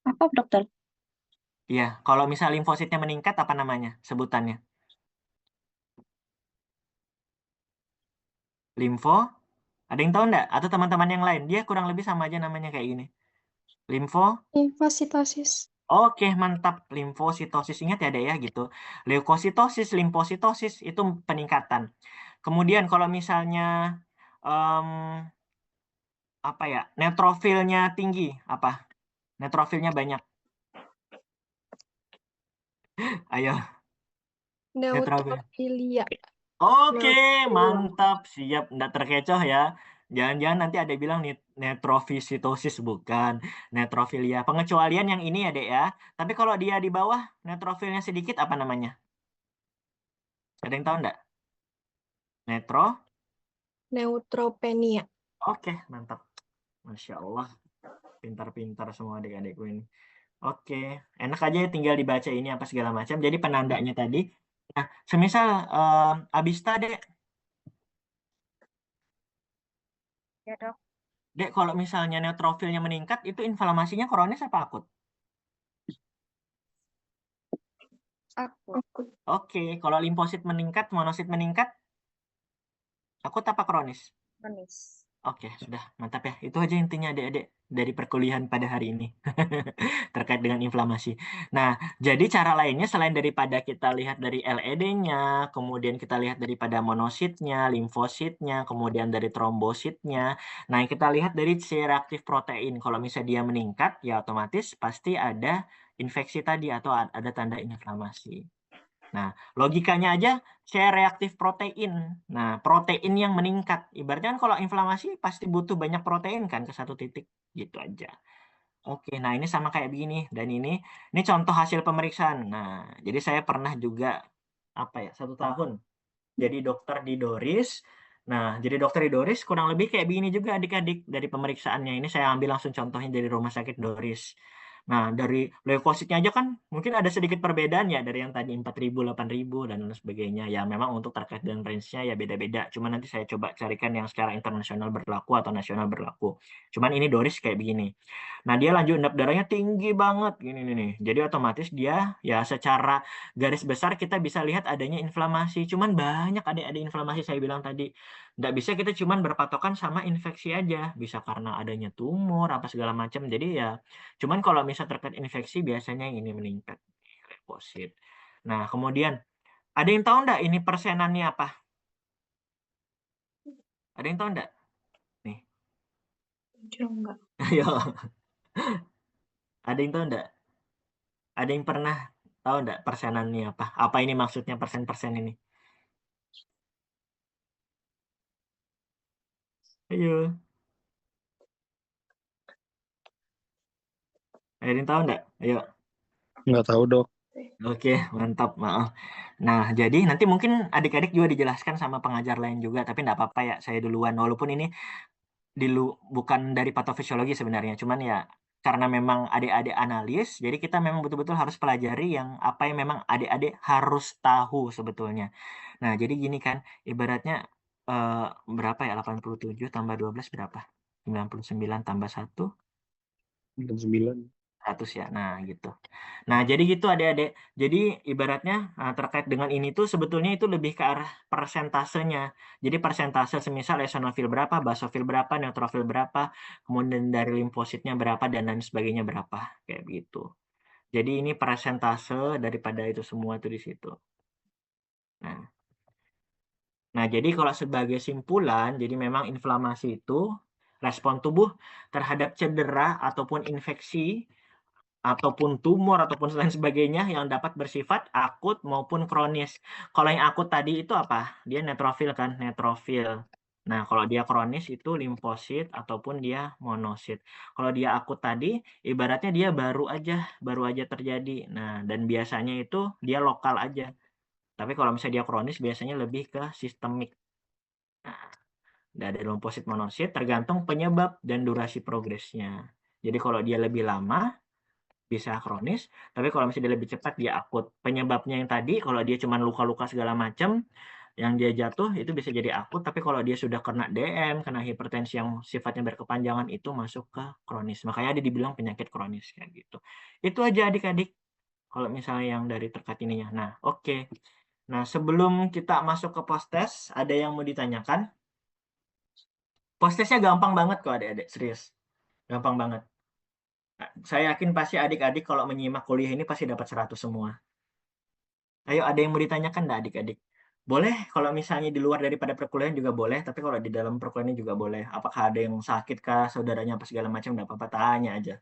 Apa dokter? Iya, kalau misal limfositnya meningkat apa namanya sebutannya? Limfo? Ada yang tahu enggak? Atau teman-teman yang lain? Dia kurang lebih sama aja namanya kayak gini. Limfo? Limfositosis. Oke, mantap. Limfositosis. Ingat ya, Dek ya, gitu. Leukositosis, limfositosis itu peningkatan. Kemudian kalau misalnya apa ya? Neutrofilnya tinggi, apa? Neutrofilnya banyak. Ayo, neutrofil. Neutrofilia. Oke, Neutrofilia. mantap. Siap, enggak terkecoh ya. Jangan-jangan nanti ada bilang neutrofisitosis, bukan. Neutrofilia. Pengecualian yang ini ya, Dek ya. Tapi kalau dia di bawah, neutrofilnya sedikit, apa namanya? Ada yang tahu enggak? Neutropenia. Oke, mantap. Masya Allah. Pintar-pintar semua adik-adikku ini. Oke, enak aja ya tinggal dibaca ini apa segala macam. Jadi penandanya tadi. Nah, semisal Abista, Dek. Ya dok, Dek, kalau misalnya neutrofilnya meningkat, itu inflamasinya kronis apa akut? akut, Oke, kalau limfosit meningkat, monosit meningkat, akut apa kronis? kronis. Oke, sudah mantap ya. Itu aja intinya adik-adik dari perkuliahan pada hari ini terkait dengan inflamasi. Nah, jadi cara lainnya selain daripada kita lihat dari LED-nya, kemudian kita lihat daripada monositnya, limfositnya, kemudian dari trombositnya. Nah, yang kita lihat dari C-reaktif protein. Kalau misalnya dia meningkat, ya otomatis pasti ada infeksi tadi atau ada tanda inflamasi. Nah, logikanya aja C-reaktif protein. Nah, protein yang meningkat. Ibaratnya kan kalau inflamasi pasti butuh banyak protein kan ke satu titik. Gitu aja. Oke, nah ini sama kayak begini. Dan ini contoh hasil pemeriksaan. Nah, jadi saya pernah juga, 1 tahun. Jadi dokter di Doris. Nah, jadi dokter di Doris kurang lebih kayak begini juga adik-adik dari pemeriksaannya. Ini saya ambil langsung contohnya dari rumah sakit Doris. Nah, dari leukositnya aja kan mungkin ada sedikit perbedaan ya dari yang tadi 4.000, 8.000 dan lain sebagainya. Ya memang untuk terkait dengan range-nya ya beda-beda. Cuma nanti saya coba carikan yang secara internasional berlaku atau nasional berlaku. Cuman ini Doris kayak begini. Nah, dia lanjut endap darahnya tinggi banget gini nih. Jadi otomatis dia ya secara garis besar kita bisa lihat adanya inflamasi. Cuman banyak ada inflamasi saya bilang tadi. Nggak bisa kita cuman berpatokan sama infeksi aja. Bisa karena adanya tumor apa segala macam. Jadi ya cuman kalau misal terkait infeksi biasanya yang ini meningkat. Leukosit. Nah, kemudian ada yang tahu nggak ini persenannya apa? Ada yang tahu nggak? Nih, Jujur enggak. ayo. Ada yang tahu nggak? Ada yang pernah tahu nggak persenannya apa? Apa ini maksudnya persen-persen ini? Ayo. Ada yang tahu nggak? Ayo. Nggak tahu dok. Oke, mantap. Maaf. Nah, jadi nanti mungkin adik-adik juga dijelaskan sama pengajar lain juga, tapi nggak apa-apa ya, saya duluan. Walaupun ini bukan dari patofisiologi sebenarnya, cuman ya karena memang adik-adik analis, jadi kita memang betul-betul harus pelajari yang apa yang memang adik-adik harus tahu sebetulnya. Nah, jadi gini kan, ibaratnya berapa ya? 87 tambah 12 berapa? 99 tambah 1? 9. 100 ya. Nah, gitu. Nah, jadi gitu adik-adik. Jadi ibaratnya terkait dengan ini tuh sebetulnya itu lebih ke arah persentasenya. Jadi persentase semisal eosinofil berapa, basofil berapa, neutrofil berapa, kemudian dari limfositnya berapa dan lain sebagainya berapa, kayak gitu. Jadi ini persentase daripada itu semua tuh di situ. Nah, jadi kalau sebagai simpulan, jadi memang inflamasi itu respon tubuh terhadap cedera ataupun infeksi ataupun tumor ataupun lain sebagainya yang dapat bersifat akut maupun kronis. Kalau yang akut tadi itu apa? Dia neutrofil kan, neutrofil. Nah, kalau dia kronis itu limfosit ataupun dia monosit. Kalau dia akut tadi, ibaratnya dia baru aja terjadi. Nah, dan biasanya itu dia lokal aja. Tapi kalau misalnya dia kronis, biasanya lebih ke sistemik. Nah, dari limfosit monosit tergantung penyebab dan durasi progresnya. Jadi kalau dia lebih lama, bisa kronis, tapi kalau misalnya dia lebih cepat dia akut. Penyebabnya yang tadi kalau dia cuma luka-luka segala macam, Yang dia jatuh itu bisa jadi akut, tapi kalau dia sudah kena DM, kena hipertensi yang sifatnya berkepanjangan itu masuk ke kronis. Makanya dia dibilang penyakit kronis kayak gitu. Itu aja adik-adik kalau misalnya yang dari terkait ininya. Nah, oke. Nah, sebelum kita masuk ke post-test, ada yang mau ditanyakan? Post-testnya gampang banget kok adik-adik, serius. Gampang banget. Nah, saya yakin pasti adik-adik kalau menyimak kuliah ini pasti dapat 100 semua. Ayo, ada yang mau ditanyakan nggak adik-adik? Boleh, kalau misalnya di luar daripada perkuliahan juga boleh, tapi kalau di dalam perkuliahan juga boleh. Apakah ada yang sakit kah, saudaranya apa segala macam, nggak apa-apa, tanya aja.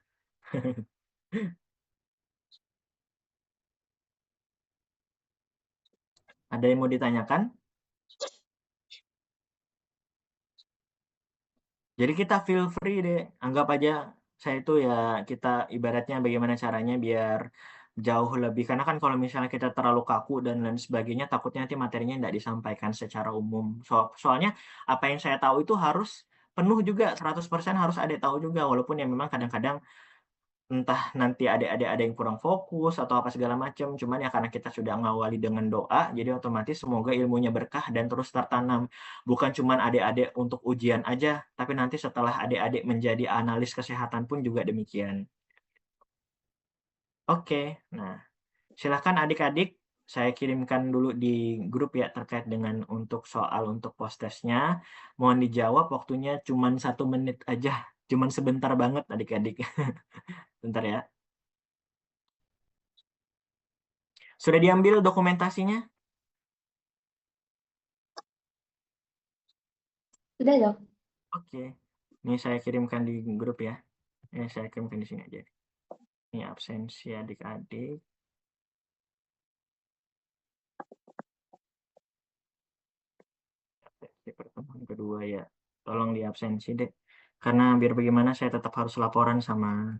Ada yang mau ditanyakan? Jadi kita feel free deh, anggap aja saya itu ya kita ibaratnya bagaimana caranya biar jauh lebih, karena kan kalau misalnya kita terlalu kaku dan lain sebagainya, takutnya nanti materinya nggak disampaikan secara umum. Soalnya apa yang saya tahu itu harus penuh juga, 100% harus ada tahu juga, walaupun ya memang kadang-kadang entah nanti adik-adik ada yang kurang fokus atau apa segala macam, cuman ya karena kita sudah ngawali dengan doa, jadi otomatis semoga ilmunya berkah dan terus tertanam. Bukan cuman adik-adik untuk ujian aja, tapi nanti setelah adik-adik menjadi analis kesehatan pun juga demikian. Oke, nah silahkan adik-adik, saya kirimkan dulu di grup ya terkait dengan untuk soal untuk post-testnya. Mohon dijawab, waktunya cuman 1 menit aja, cuman sebentar banget adik-adik. Bentar ya. Sudah diambil dokumentasinya? Sudah dok. Oke. Ini saya kirimkan di grup ya. Saya kirimkan di sini aja. Ini absensi adik-adik. Absensi pertemuan kedua ya. Tolong di absensi deh. Karena biar bagaimana saya tetap harus laporan sama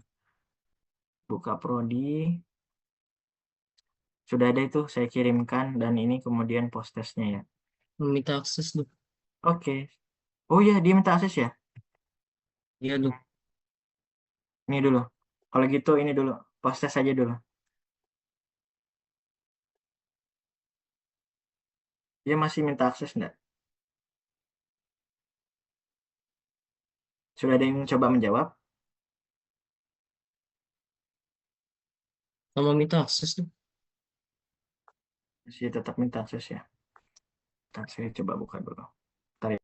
Buka Prodi. Sudah ada itu saya kirimkan dan ini kemudian post testnya ya. Meminta akses dok. Oke. Oh iya, dia minta akses ya? Iya dok. Ini dulu. Kalau gitu ini dulu. Post test aja dulu. Dia masih minta akses enggak? Sudah ada yang coba menjawab? Sama minta akses dok. Masih tetap minta akses ya. Ntar saya coba buka dulu. Ntar ya.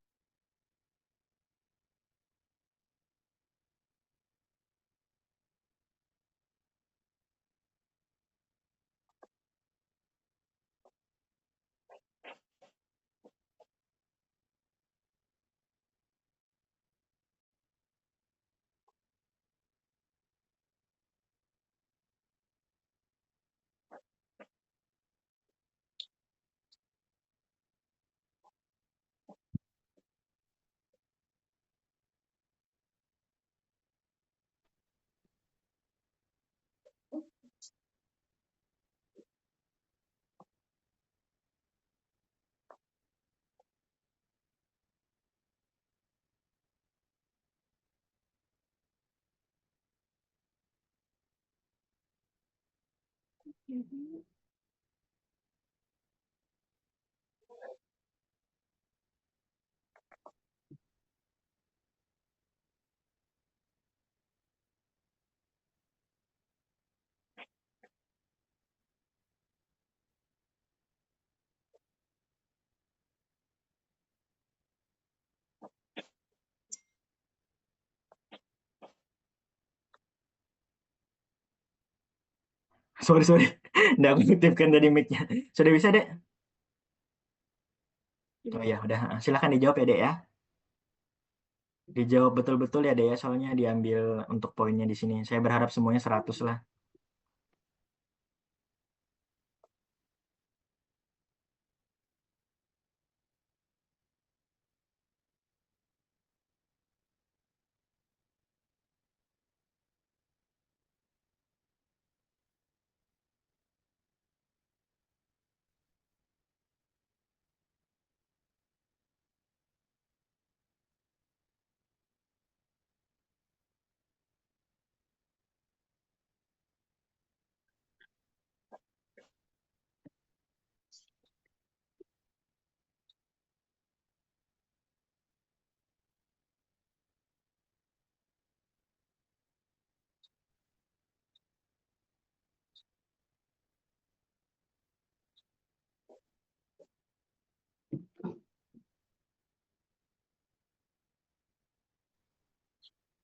Sorry. Nggak aku kutipkan tadi mic-nya. Sudah bisa, Dek? Oh ya, udah. Silakan dijawab ya, Dek ya. Dijawab betul-betul ya, Dek ya. Soalnya diambil untuk poinnya di sini. Saya berharap semuanya 100 lah.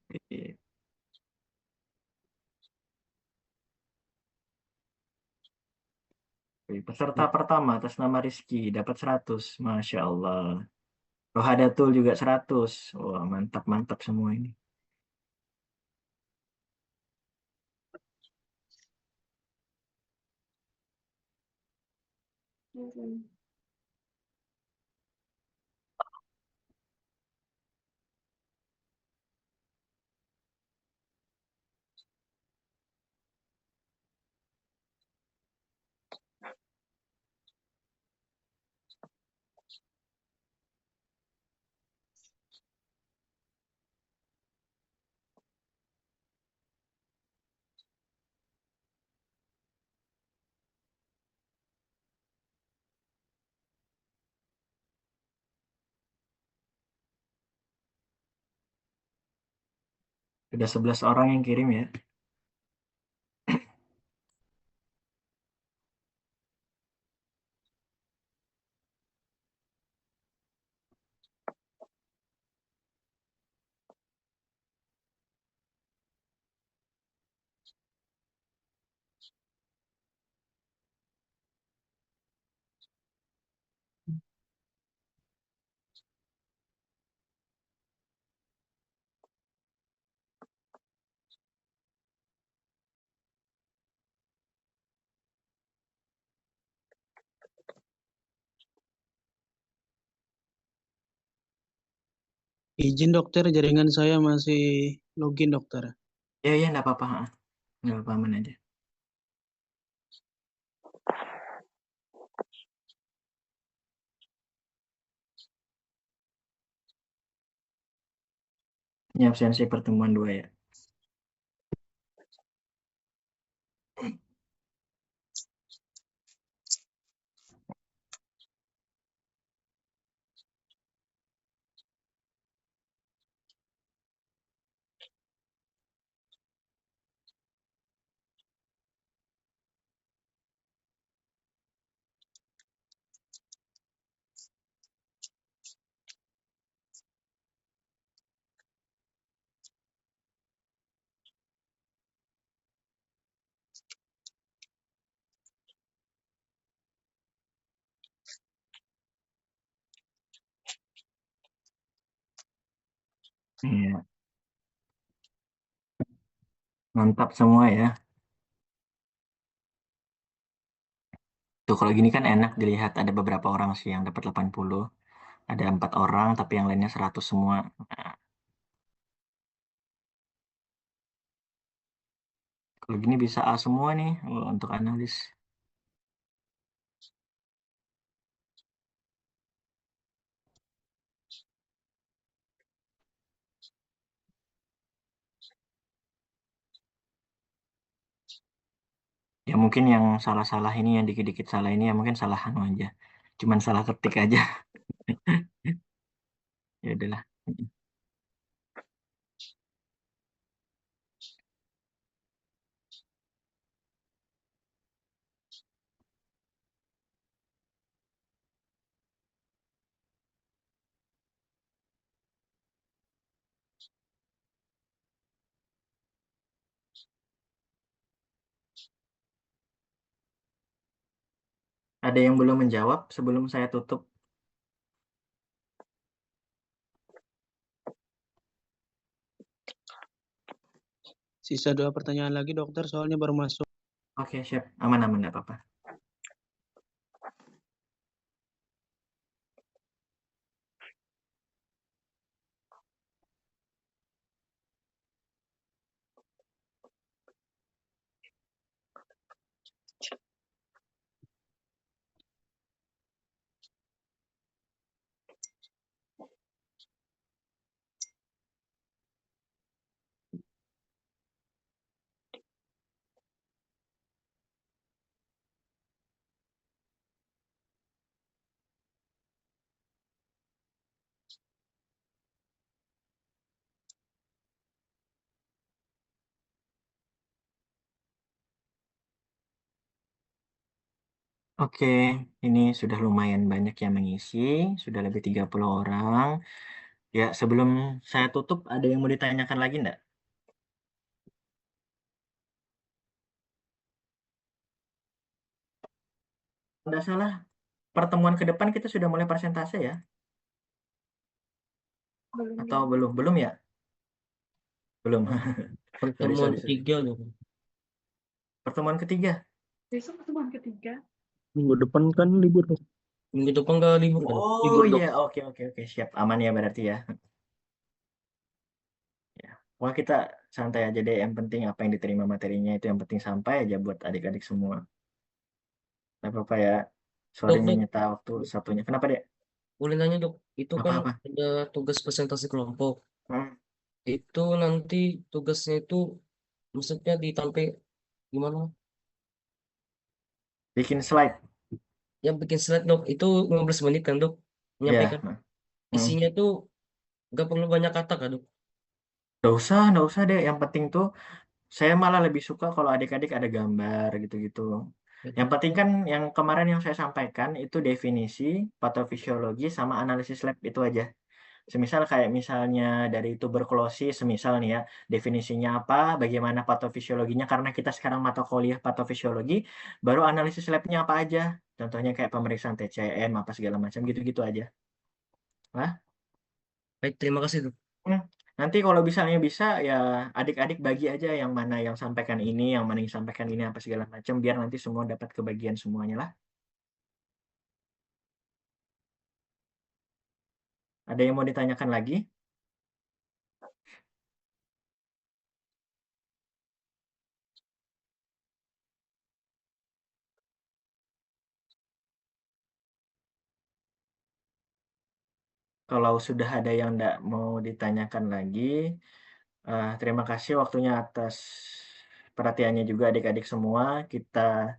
Oke. Oke, peserta pertama atas nama Rizky dapat 100. Masya Allah. Rohadatul juga 100. Wah, mantap-mantap semua ini. Sudah 11 orang yang kirim ya. Izin dokter, jaringan saya masih login dokter. Ya, ya, enggak apa-apa. Enggak apa-apa, aman aja. Ini absensi pertemuan 2 ya. Iya. Mantap semua ya. Tuh kalau gini kan enak dilihat, ada beberapa orang sih yang dapat 80. Ada 4 orang tapi yang lainnya 100 semua. Nah, kalau gini bisa A semua nih untuk analis. Ya mungkin yang salah-salah ini, yang dikit-dikit salah ini ya mungkin salah anu aja. Cuman salah ketik aja. Ya udahlah. Ada yang belum menjawab sebelum saya tutup? Sisa 2 pertanyaan lagi dokter, soalnya baru masuk. Oke, siap. Aman-aman, enggak apa-apa. Oke, ini sudah lumayan banyak yang mengisi, sudah lebih 30 orang. Ya, sebelum saya tutup, ada yang mau ditanyakan lagi enggak? Tidak salah, pertemuan ke depan kita sudah mulai persentase ya? Belum Atau ya. belum? Belum ya? Belum. Pertemuan sorry. ketiga dok. Pertemuan ketiga? Besok pertemuan ketiga. Minggu depan kan libur, Dok. Minggu depan nggak libur kan? Oh Libur, Dok. iya, oke, siap. Aman ya berarti ya. Ya. Wah, kita santai aja deh, yang penting apa yang diterima materinya itu yang penting sampai aja buat adik-adik semua. Nggak apa-apa ya. Sorry Dok, menyita waktu satunya. Kenapa deh? boleh nanya dok, itu kan Apa-apa? ada tugas presentasi kelompok. Hmm. Itu nanti tugasnya itu maksudnya ditampil gimana? Bikin slide. Yang bikin slide dok, itu 15 menit kan dok? Ya. Menyampaikan. Hmm. Isinya tuh nggak perlu banyak kata kan dok? Nggak usah deh. Yang penting tuh saya malah lebih suka kalau adik-adik ada gambar gitu-gitu. Yang penting kan yang kemarin yang saya sampaikan itu definisi, patofisiologi, sama analisis lab itu aja. Semisal kayak misalnya dari tuberkulosis, semisal nih ya, definisinya apa, bagaimana patofisiologinya, karena kita sekarang mata kuliah patofisiologi, baru analisis labnya apa aja. Contohnya kayak pemeriksaan TCM, apa segala macam, gitu-gitu aja. Nah, Baik, terima kasih dok. nanti kalau misalnya bisa ya adik-adik bagi aja yang mana yang sampaikan ini, yang mana yang sampaikan ini, apa segala macam, biar nanti semua dapat kebagian semuanya lah. Ada yang mau ditanyakan lagi? Kalau sudah ada yang tidak mau ditanyakan lagi, terima kasih waktunya atas perhatiannya juga adik-adik semua. Kita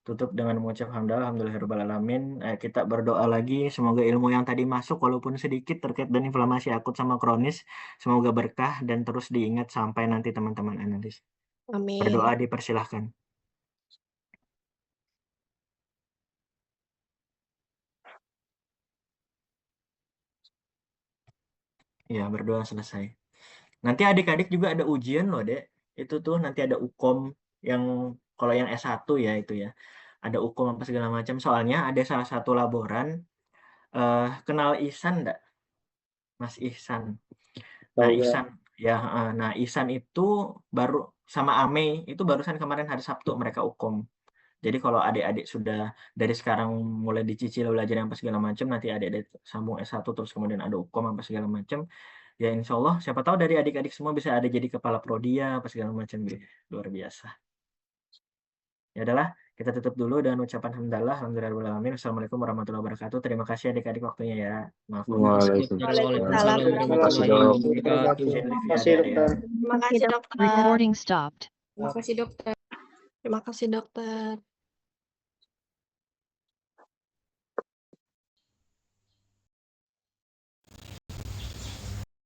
tutup dengan mengucap alhamdulillahirobbilalamin. Kita berdoa lagi semoga ilmu yang tadi masuk walaupun sedikit terkait dengan inflamasi akut sama kronis, semoga berkah dan terus diingat sampai nanti teman-teman analis. Amin. Berdoa dipersilahkan. Ya, berdoa selesai. Nanti adik-adik juga ada ujian loh, Dek. Itu tuh nanti ada UKOM yang kalau yang S1 ya itu ya. Ada UKOM apa segala macam. Soalnya ada salah satu laboran kenal Ihsan enggak? Mas Ihsan. Nah, Tahu nggak? Ihsan ya, nah Ihsan itu baru sama Ame itu barusan kemarin hari Sabtu mereka UKOM. Jadi kalau adik-adik sudah dari sekarang mulai dicicil belajar apa segala macam, nanti adik-adik sambung S1 terus kemudian ada UKOM apa segala macam. Ya insya Allah siapa tahu dari adik-adik semua bisa ada jadi kepala prodia apa segala macam gitu. Luar biasa. Ya adalah kita tutup dulu dengan ucapan alhamdulillahirobbilalamin. Assalamualaikum warahmatullahi wabarakatuh. Terima kasih adik-adik waktunya ya. Maaf. Waalaikumsalam. Waalaikumsalam Terima kasih, warahmatullahi Dok. wabarakatuh. Terima kasih dokter. Terima kasih dokter. Recording stopped. Terima kasih dokter. Terima kasih dokter.